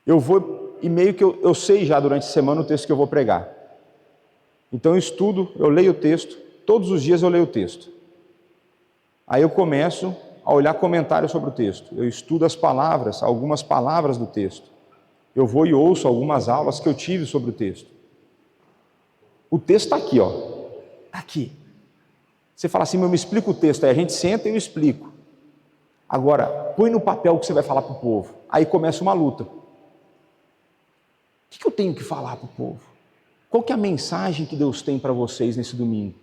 Eu vou, e meio que eu sei já durante a semana o texto que eu vou pregar. Então eu estudo, eu leio o texto, todos os dias eu leio o texto. Aí eu começo a olhar comentários sobre o texto. Eu estudo as palavras, algumas palavras do texto. Eu vou e ouço algumas aulas que eu tive sobre o texto. O texto está aqui, ó. Está aqui. Você fala assim, me explica o texto. Aí a gente senta e eu explico. Agora, põe no papel o que você vai falar para o povo. Aí começa uma luta. O que eu tenho que falar para o povo? Qual que é a mensagem que Deus tem para vocês nesse domingo?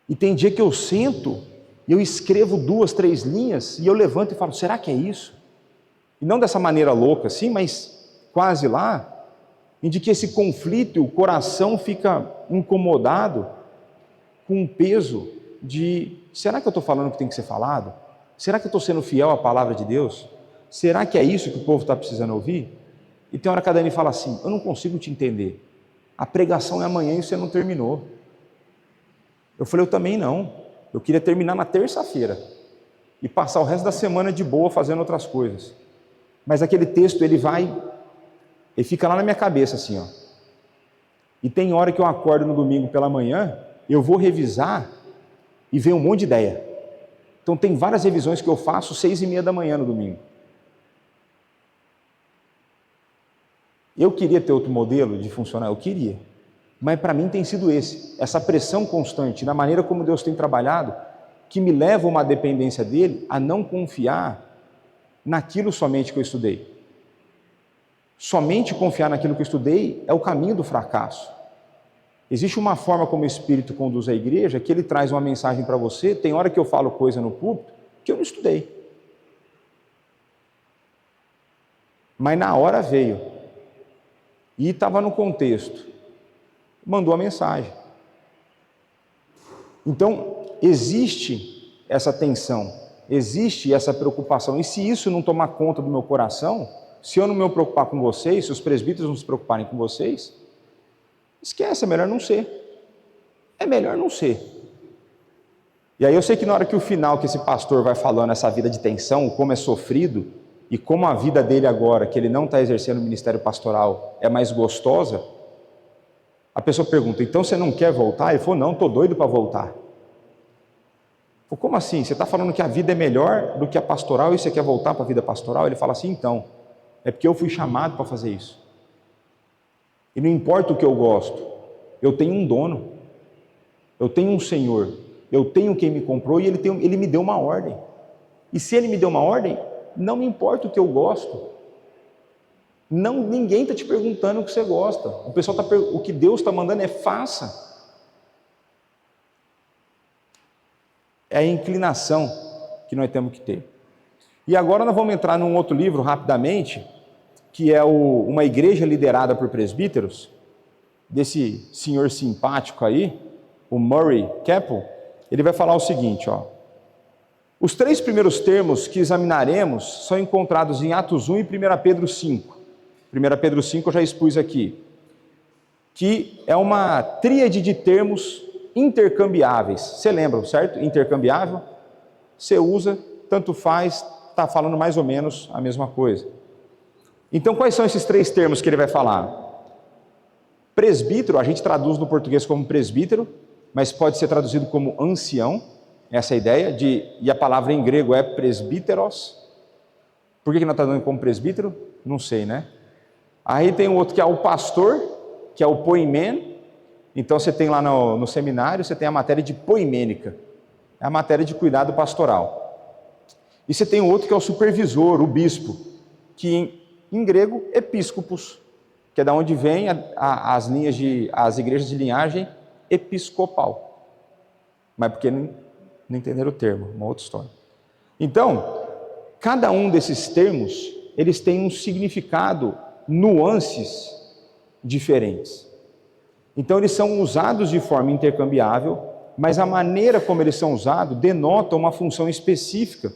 E tem dia que eu sento e eu escrevo 2, 3 linhas e eu levanto e falo, será que é isso? E não dessa maneira louca assim, mas quase lá, em que esse conflito e o coração fica incomodado com o peso de, será que eu estou falando o que tem que ser falado? Será que eu estou sendo fiel à palavra de Deus? Será que é isso que o povo está precisando ouvir? E tem hora que a Dani fala assim, eu não consigo te entender. A pregação é amanhã e você não terminou. Eu falei, eu também não. Eu queria terminar na terça-feira e passar o resto da semana de boa fazendo outras coisas. Mas aquele texto, ele fica lá na minha cabeça assim, ó. E tem hora que eu acordo no domingo pela manhã, eu vou revisar e vem um monte de ideia. Então tem várias revisões que eu faço 6:30 da manhã no domingo. Eu queria ter outro modelo de funcionar, eu queria. Mas para mim tem sido essa pressão constante, na maneira como Deus tem trabalhado, que me leva a uma dependência dele, a não confiar naquilo somente que eu estudei. Somente confiar naquilo que eu estudei é o caminho do fracasso. Existe uma forma como o Espírito conduz a igreja, que ele traz uma mensagem para você, tem hora que eu falo coisa no púlpito que eu não estudei. Mas na hora veio. E estava no contexto. Mandou a mensagem. Então, existe essa tensão, existe essa preocupação. E se isso não tomar conta do meu coração, se eu não me preocupar com vocês, se os presbíteros não se preocuparem com vocês, esquece, é melhor não ser. É melhor não ser. E aí eu sei que na hora que o final que esse pastor vai falando essa vida de tensão, como é sofrido, e como a vida dele agora, que ele não está exercendo o ministério pastoral, é mais gostosa, a pessoa pergunta, então você não quer voltar? Ele falou, não, estou doido para voltar. Eu falei, como assim? Você está falando que a vida é melhor do que a pastoral e você quer voltar para a vida pastoral? Ele fala assim, então, é porque eu fui chamado para fazer isso. E não importa o que eu gosto, eu tenho um dono, eu tenho um Senhor, eu tenho quem me comprou e ele me deu uma ordem. E se ele me deu uma ordem, não me importa o que eu gosto. Ninguém está te perguntando o que você gosta. O que Deus está mandando é faça. É a inclinação que nós temos que ter. E agora nós vamos entrar num outro livro rapidamente, que é uma igreja liderada por presbíteros, desse senhor simpático aí, o Murray Capel. Ele vai falar o seguinte, ó. Os 3 primeiros termos que examinaremos são encontrados em Atos 1 e 1 Pedro 5. 1 Pedro 5 eu já expus aqui, que é uma tríade de termos intercambiáveis. Você lembra, certo? Intercambiável, você usa, tanto faz, está falando mais ou menos a mesma coisa. Então, quais são esses 3 termos que ele vai falar? Presbítero, a gente traduz no português como presbítero, mas pode ser traduzido como ancião, essa é a ideia, e a palavra em grego é presbíteros. Por que nós estamos dando como presbítero? Não sei, né? Aí tem o outro que é o pastor, que é o poimen. Então você tem lá no seminário, você tem a matéria de poimênica, é a matéria de cuidado pastoral. E você tem o outro que é o supervisor, o bispo, que em grego, episcopos, que é da onde vem as igrejas de linhagem episcopal. Mas porque não entenderam o termo, uma outra história. Então, cada um desses termos, eles têm um significado, nuances diferentes. Então eles são usados de forma intercambiável, mas a maneira como eles são usados denota uma função específica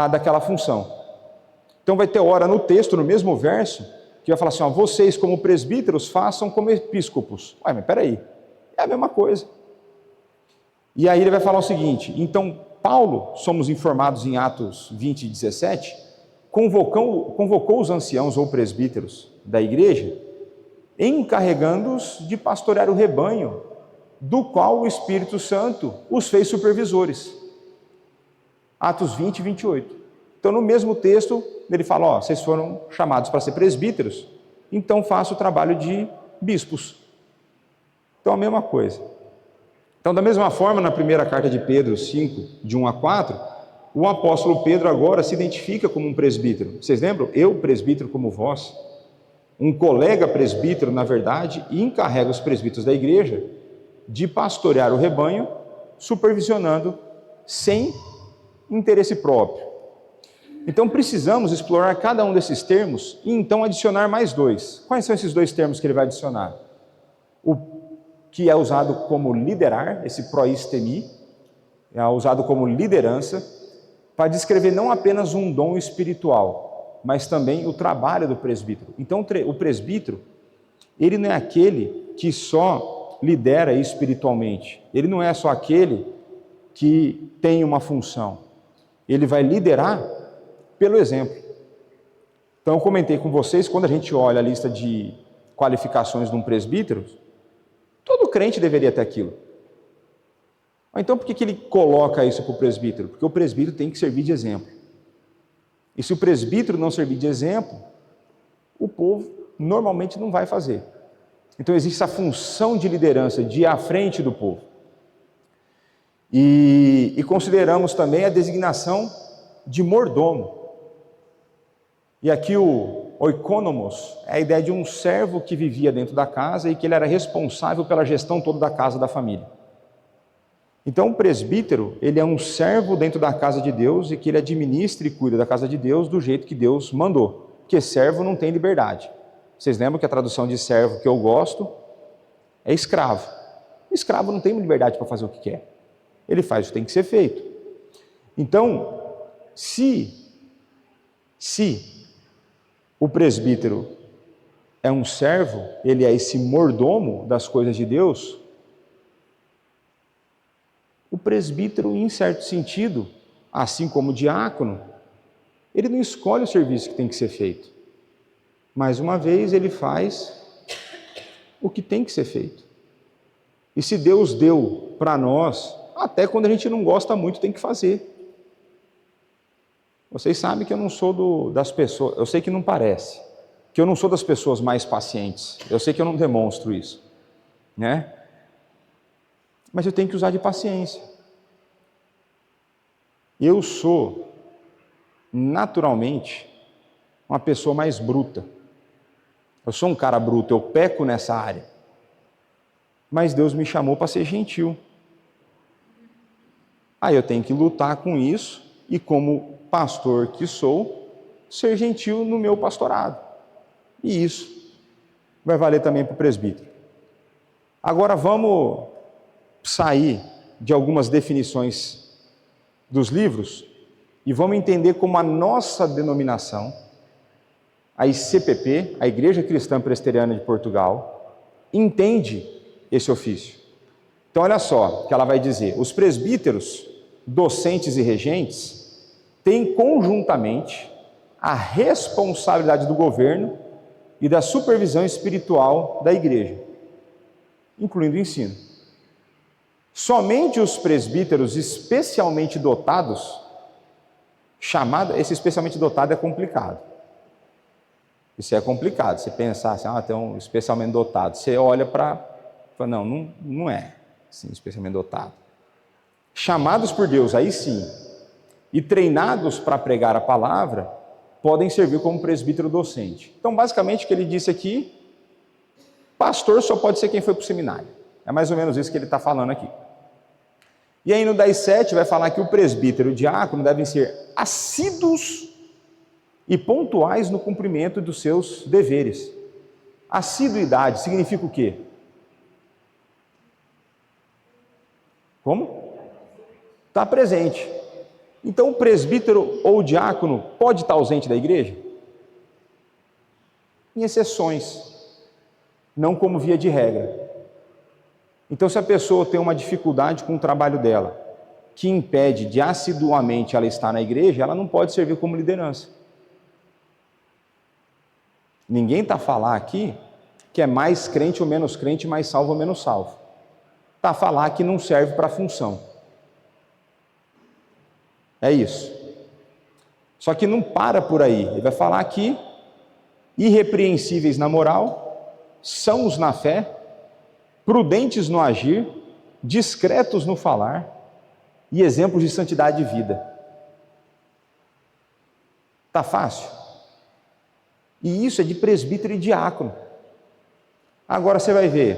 daquela função. Então vai ter hora no texto, no mesmo verso, que vai falar assim, ó, vocês como presbíteros façam como episcopos. Ué, mas peraí, é a mesma coisa. E aí ele vai falar o seguinte, então Paulo, somos informados em Atos 20, 17, convocou os anciãos ou presbíteros da igreja, encarregando-os de pastorear o rebanho, do qual o Espírito Santo os fez supervisores. Atos 20 e 28. Então, no mesmo texto, ele fala, ó, vocês foram chamados para ser presbíteros, então faça o trabalho de bispos. Então, a mesma coisa. Então, da mesma forma, na primeira carta de Pedro 5, de 1 a 4, o apóstolo Pedro agora se identifica como um presbítero. Vocês lembram? Eu, presbítero como vós, um colega presbítero, na verdade, e encarrega os presbíteros da igreja de pastorear o rebanho, supervisionando sem interesse próprio. Então precisamos explorar cada um desses termos e então adicionar mais dois. Quais são esses dois termos que ele vai adicionar? O que é usado como liderar, esse proistemi, é usado como liderança, para descrever não apenas um dom espiritual, mas também o trabalho do presbítero. Então o presbítero, ele não é aquele que só lidera espiritualmente, ele não é só aquele que tem uma função, ele vai liderar pelo exemplo. Então eu comentei com vocês, quando a gente olha a lista de qualificações de um presbítero, todo crente deveria ter aquilo. Então por que ele coloca isso para o presbítero? Porque o presbítero tem que servir de exemplo. E se o presbítero não servir de exemplo, o povo normalmente não vai fazer. Então existe essa função de liderança, de ir à frente do povo. E consideramos também a designação de mordomo. E aqui o oikonomos é a ideia de um servo que vivia dentro da casa e que ele era responsável pela gestão toda da casa da família. Então o presbítero, ele é um servo dentro da casa de Deus e que ele administra e cuida da casa de Deus do jeito que Deus mandou. Porque servo não tem liberdade. Vocês lembram que a tradução de servo que eu gosto é escravo. Escravo não tem liberdade para fazer o que quer. Ele faz o que tem que ser feito. Então, se o presbítero é um servo, ele é esse mordomo das coisas de Deus, o presbítero, em certo sentido, assim como o diácono, ele não escolhe o serviço que tem que ser feito. Mais uma vez, ele faz o que tem que ser feito. E se Deus deu para nós, até quando a gente não gosta muito, tem que fazer. Vocês sabem que eu não sou das pessoas, eu sei que não parece, que eu não sou das pessoas mais pacientes, eu sei que eu não demonstro isso, né? Mas eu tenho que usar de paciência. Eu sou, naturalmente, uma pessoa mais bruta. Eu sou um cara bruto, eu peco nessa área. Mas Deus me chamou para ser gentil. Aí eu tenho que lutar com isso e, como pastor que sou, ser gentil no meu pastorado. E isso vai valer também para o presbítero. Agora vamos sair de algumas definições dos livros e vamos entender como a nossa denominação, a ICPP, a Igreja Cristã Presbiteriana de Portugal, entende esse ofício. Então olha só o que ela vai dizer: os presbíteros, docentes e regentes têm conjuntamente a responsabilidade do governo e da supervisão espiritual da igreja, incluindo o ensino. Somente os presbíteros especialmente dotados, esse especialmente dotado é complicado. Isso é complicado, você pensar assim, tem um especialmente dotado, você olha para, não é assim, especialmente dotado. Chamados por Deus, aí sim, e treinados para pregar a palavra, podem servir como presbítero docente. Então, basicamente, o que ele disse aqui, pastor só pode ser quem foi para o seminário. É mais ou menos isso que ele está falando aqui. E aí no 10:7 vai falar que o presbítero e o diácono devem ser assíduos e pontuais no cumprimento dos seus deveres. Assiduidade significa o quê? Como? Está presente. Então o presbítero ou o diácono pode estar ausente da igreja? Em exceções, não como via de regra. Então se a pessoa tem uma dificuldade com o trabalho dela, que impede de assiduamente ela estar na igreja, ela não pode servir como liderança. Ninguém está a falar aqui que é mais crente ou menos crente, mais salvo ou menos salvo. Está a falar que não serve para a função. É isso. Só que não para por aí. Ele vai falar que irrepreensíveis na moral, sãos na fé, prudentes no agir, discretos no falar e exemplos de santidade de vida. Está fácil? E isso é de presbítero e diácono. Agora você vai ver,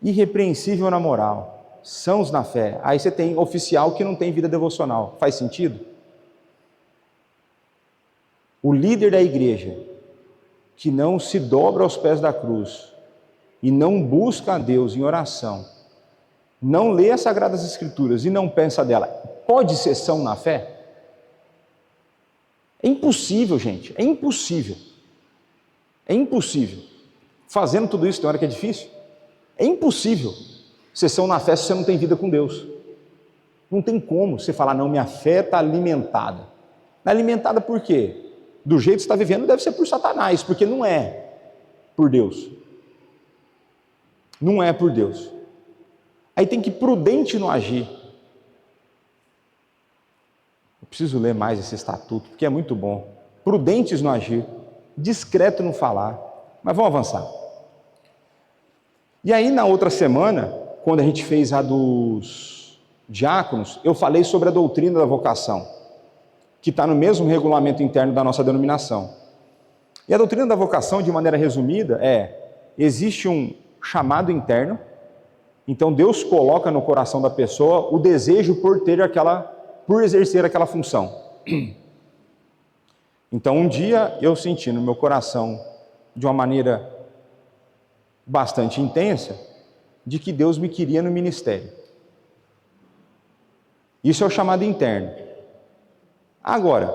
irrepreensível na moral, sãos na fé. Aí você tem oficial que não tem vida devocional. Faz sentido? O líder da igreja, que não se dobra aos pés da cruz e não busca a Deus em oração, não lê as Sagradas Escrituras e não pensa dela, pode ser são na fé? É impossível, gente, é impossível. É impossível. Fazendo tudo isso tem hora que é difícil. É impossível ser são na fé se você não tem vida com Deus. Não tem como você falar, não, minha fé está alimentada. Alimentada por quê? Do jeito que você está vivendo deve ser por Satanás, porque não é por Deus. Não é por Deus. Aí tem que ir prudente no agir. Eu preciso ler mais esse estatuto, porque é muito bom. Prudentes no agir, discreto no falar. Mas vamos avançar. E aí na outra semana, quando a gente fez a dos diáconos, eu falei sobre a doutrina da vocação, que está no mesmo regulamento interno da nossa denominação. E a doutrina da vocação, de maneira resumida, existe um chamado interno, então Deus coloca no coração da pessoa o desejo por exercer aquela função. Então um dia eu senti no meu coração, de uma maneira bastante intensa, de que Deus me queria no ministério. Isso é o chamado interno. Agora,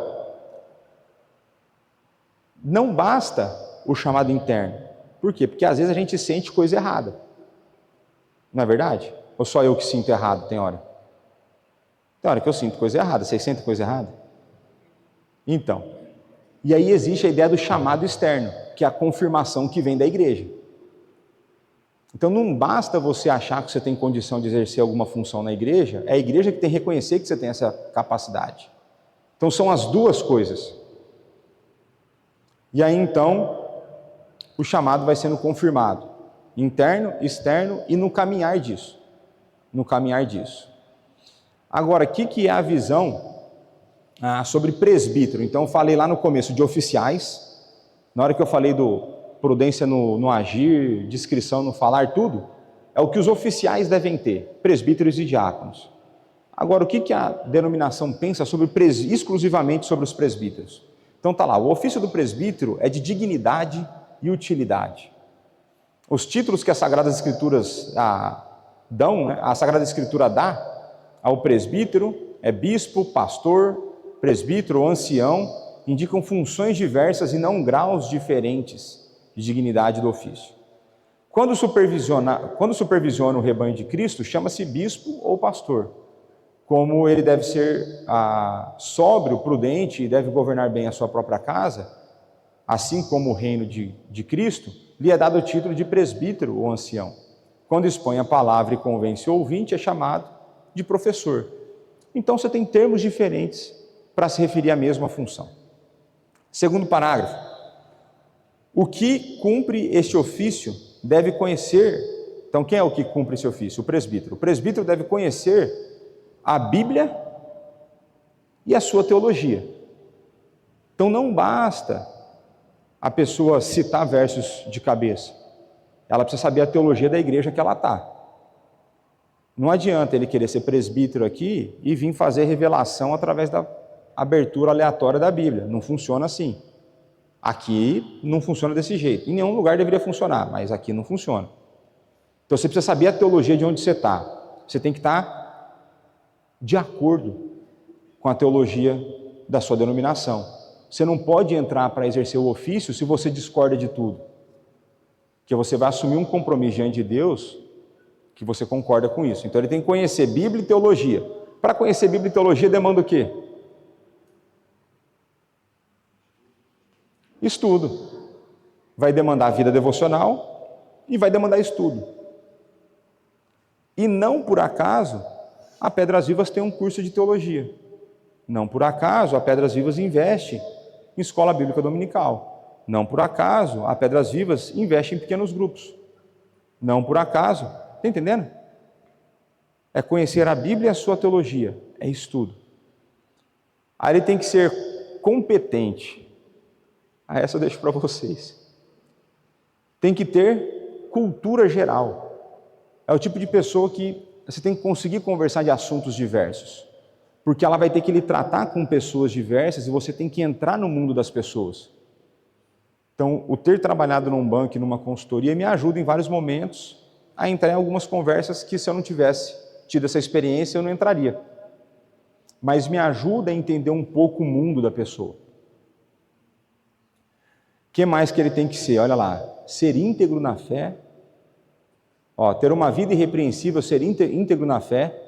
não basta o chamado interno. Por quê? Porque às vezes a gente sente coisa errada. Não é verdade? Ou só eu que sinto errado, tem hora? Tem hora que eu sinto coisa errada. Vocês sentem coisa errada? Então, e aí existe a ideia do chamado externo, que é a confirmação que vem da igreja. Então não basta você achar que você tem condição de exercer alguma função na igreja, é a igreja que tem que reconhecer que você tem essa capacidade. Então são as duas coisas. E aí então, o chamado vai sendo confirmado, interno, externo e no caminhar disso. No caminhar disso. Agora, o que é a visão sobre presbítero? Então eu falei lá no começo de oficiais, na hora que eu falei do prudência no agir, discrição no falar, tudo, é o que os oficiais devem ter, presbíteros e diáconos. Agora, o que a denominação pensa exclusivamente sobre os presbíteros? Então está lá, o ofício do presbítero é de dignidade e utilidade. Os títulos que as Sagradas Escrituras dão, a Sagrada Escritura dá ao presbítero, é bispo, pastor, presbítero ou ancião, indicam funções diversas e não graus diferentes de dignidade do ofício. Quando supervisiona o rebanho de Cristo, chama-se bispo ou pastor. Como ele deve ser sóbrio, prudente e deve governar bem a sua própria casa, assim como o reino de Cristo, lhe é dado o título de presbítero ou ancião. Quando expõe a palavra e convence o ouvinte, é chamado de professor. Então você tem termos diferentes para se referir à mesma função. Segundo parágrafo. O que cumpre este ofício deve conhecer. Então, quem é o que cumpre esse ofício? O presbítero. O presbítero deve conhecer a Bíblia e a sua teologia. Então, não basta a pessoa citar versos de cabeça. Ela precisa saber a teologia da igreja que ela está. Não adianta ele querer ser presbítero aqui e vir fazer revelação através da abertura aleatória da Bíblia. Não funciona assim. Aqui não funciona desse jeito. Em nenhum lugar deveria funcionar, mas aqui não funciona. Então você precisa saber a teologia de onde você está. Você tem que estar de acordo com a teologia da sua denominação. Você não pode entrar para exercer o ofício se você discorda de tudo. Porque você vai assumir um compromisso diante de Deus que você concorda com isso. Então ele tem que conhecer Bíblia e teologia. Para conhecer Bíblia e teologia demanda o quê? Estudo. Vai demandar vida devocional e vai demandar estudo. E não por acaso a Pedras Vivas tem um curso de teologia. Não por acaso a Pedras Vivas investe em escola bíblica dominical. Não por acaso a Pedras Vivas investe em pequenos grupos. Não por acaso, está entendendo? É conhecer a Bíblia e a sua teologia, é estudo. Aí ele tem que ser competente Essa eu deixo para vocês. Tem que ter cultura geral. É o tipo de pessoa que você tem que conseguir conversar de assuntos diversos. Porque ela vai ter que lhe tratar com pessoas diversas e você tem que entrar no mundo das pessoas. Então, o ter trabalhado num banco e numa consultoria me ajuda em vários momentos a entrar em algumas conversas que, se eu não tivesse tido essa experiência, eu não entraria. Mas me ajuda a entender um pouco o mundo da pessoa. O que mais que ele tem que ser? Olha lá, ser íntegro na fé, ter uma vida irrepreensível, ser íntegro na fé,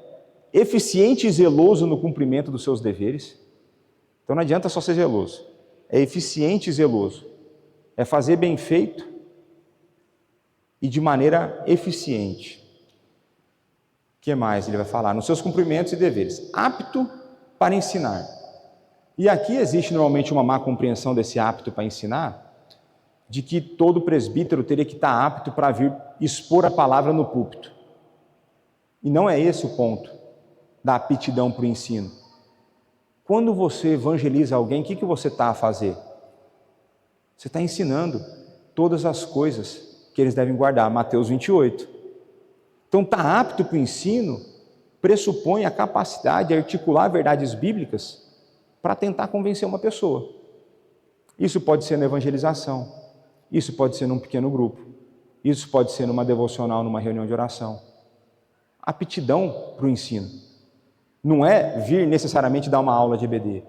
eficiente e zeloso no cumprimento dos seus deveres. Então não adianta só ser zeloso, é eficiente e zeloso. É fazer bem feito e de maneira eficiente. O que mais ele vai falar? Nos seus cumprimentos e deveres. Apto para ensinar. E aqui existe normalmente uma má compreensão desse apto para ensinar, de que todo presbítero teria que estar apto para vir expor a palavra no púlpito. E não é esse o ponto da aptidão para o ensino. Quando você evangeliza alguém, o que você está a fazer? Você está ensinando todas as coisas que eles devem guardar, Mateus 28. Então, estar apto para o ensino pressupõe a capacidade de articular verdades bíblicas para tentar convencer uma pessoa. Isso pode ser na evangelização, isso pode ser num pequeno grupo, isso pode ser numa devocional, numa reunião de oração. Aptidão para o ensino. Não é vir necessariamente dar uma aula de EBD.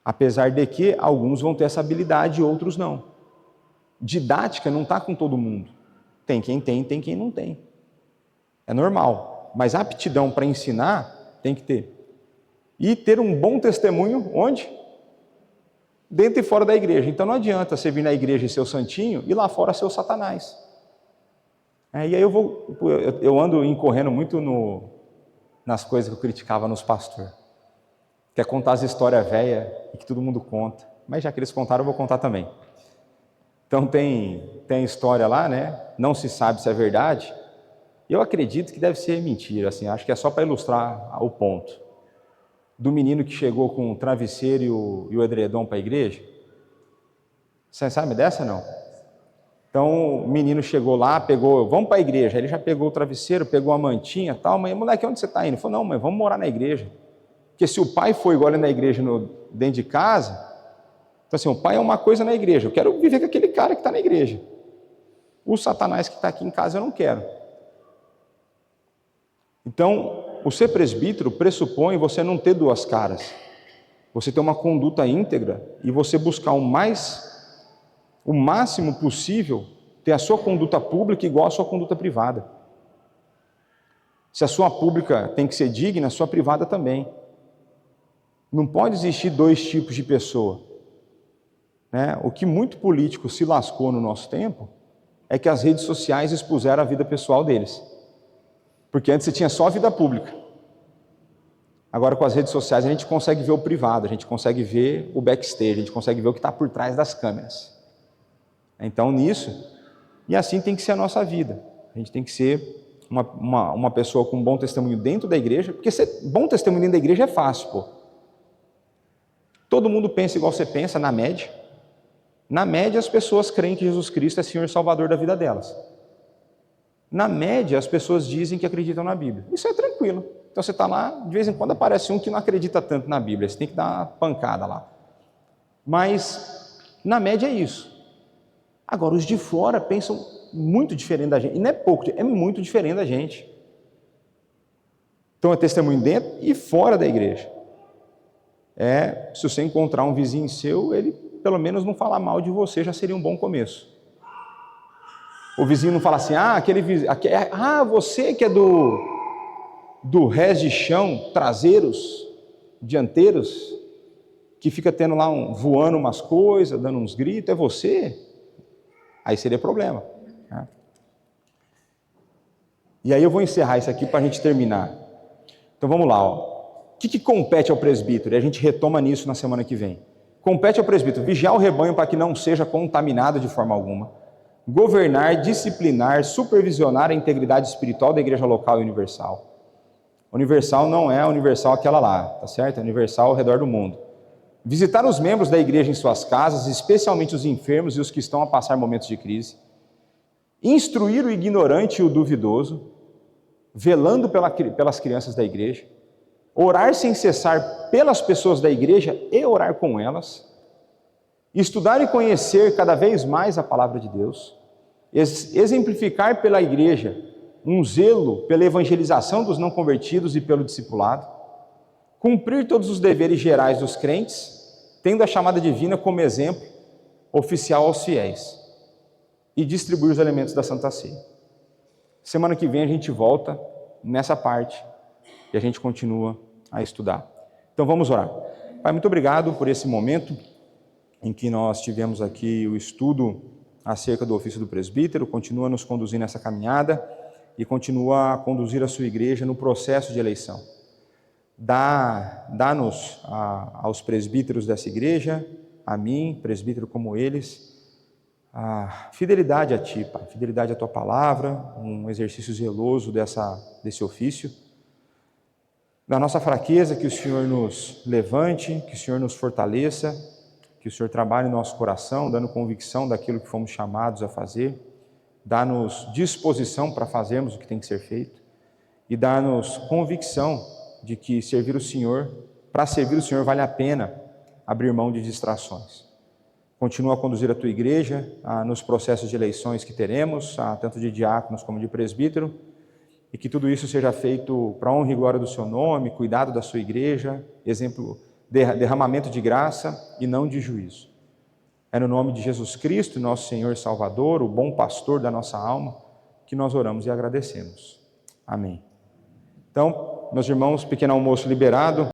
Apesar de que alguns vão ter essa habilidade e outros não. Didática não está com todo mundo. Tem quem não tem. É normal. Mas aptidão para ensinar tem que ter. E ter um bom testemunho onde? Dentro e fora da igreja. Então não adianta você vir na igreja e ser o santinho e lá fora ser o Satanás. E aí eu ando incorrendo muito nas coisas que eu criticava nos pastores. Quer contar as histórias velhas e que todo mundo conta. Mas já que eles contaram, eu vou contar também. Então tem história lá, né? Não se sabe se é verdade. Eu acredito que deve ser mentira, assim, acho que é só para ilustrar o ponto. Do menino que chegou com o travesseiro e o edredom para a igreja. Você sabe dessa, não? Então o menino chegou lá, vamos para a igreja. Aí ele já pegou o travesseiro, pegou a mantinha e tal. Mãe, moleque, onde você está indo? Ele falou, não, mãe, vamos morar na igreja. Porque se o pai foi igual na igreja dentro de casa, então assim, o pai é uma coisa na igreja, eu quero viver com aquele cara que está na igreja. O Satanás que está aqui em casa eu não quero. Então, o ser presbítero pressupõe você não ter duas caras. Você ter uma conduta íntegra e você buscar o máximo possível ter a sua conduta pública igual à sua conduta privada. Se a sua pública tem que ser digna, a sua privada também. Não pode existir dois tipos de pessoa. O que muito político se lascou no nosso tempo é que as redes sociais expuseram a vida pessoal deles. Porque antes você tinha só a vida pública. Agora com as redes sociais a gente consegue ver o privado, a gente consegue ver o backstage, a gente consegue ver o que está por trás das câmeras. Então nisso, e assim tem que ser a nossa vida. A gente tem que ser uma pessoa com um bom testemunho dentro da igreja, porque ser bom testemunho dentro da igreja é fácil, pô. Todo mundo pensa igual você pensa, na média. Na média, as pessoas creem que Jesus Cristo é Senhor e Salvador da vida delas. Na média, as pessoas dizem que acreditam na Bíblia. Isso é tranquilo. Então você está lá, de vez em quando aparece um que não acredita tanto na Bíblia. Você tem que dar uma pancada lá. Mas, na média é isso. Agora, os de fora pensam muito diferente da gente. E não é pouco, é muito diferente da gente. Então é testemunho dentro e fora da igreja. Se você encontrar um vizinho seu, ele pelo menos não falar mal de você, já seria um bom começo. O vizinho não fala assim, aquele vizinho, você que é do rés de chão, traseiros, dianteiros, que fica tendo lá voando umas coisas, dando uns gritos, é você? Aí seria problema. Né? E aí eu vou encerrar isso aqui para a gente terminar. Então vamos lá, O que compete ao presbítero? E a gente retoma nisso na semana que vem. Compete ao presbítero vigiar o rebanho para que não seja contaminado de forma alguma, governar, disciplinar, supervisionar a integridade espiritual da igreja local e universal. Universal não é a universal aquela lá, tá certo? É universal ao redor do mundo. visitar os membros da igreja em suas casas, especialmente os enfermos e os que estão a passar momentos de crise, instruir o ignorante e o duvidoso, velando pelas crianças da igreja, orar sem cessar pelas pessoas da igreja e orar com elas, estudar e conhecer cada vez mais a palavra de Deus, exemplificar pela igreja um zelo pela evangelização dos não convertidos e pelo discipulado, cumprir todos os deveres gerais dos crentes, tendo a chamada divina como exemplo oficial aos fiéis, e distribuir os elementos da Santa Ceia. Semana que vem a gente volta nessa parte e a gente continua a estudar. Então vamos orar. Pai, muito obrigado por esse momento em que nós tivemos aqui o estudo acerca do ofício do presbítero, continua a nos conduzir nessa caminhada e continua a conduzir a sua igreja no processo de eleição. Dá-nos aos presbíteros dessa igreja, a mim, presbítero como eles, a fidelidade a Ti, Pai, fidelidade à Tua palavra, um exercício zeloso desse ofício. Da nossa fraqueza, que o Senhor nos levante, que o Senhor nos fortaleça, que o Senhor trabalhe no nosso coração, dando convicção daquilo que fomos chamados a fazer, dá-nos disposição para fazermos o que tem que ser feito e dá-nos convicção de que para servir o Senhor vale a pena abrir mão de distrações. Continua a conduzir a Tua igreja nos processos de eleições que teremos, tanto de diáconos como de presbítero, e que tudo isso seja feito para a honra e glória do Seu nome, cuidado da Sua igreja, exemplo, derramamento de graça e não de juízo. É no nome de Jesus Cristo, nosso Senhor e Salvador, o bom pastor da nossa alma, que nós oramos e agradecemos. Amém. Então, meus irmãos, pequeno almoço liberado.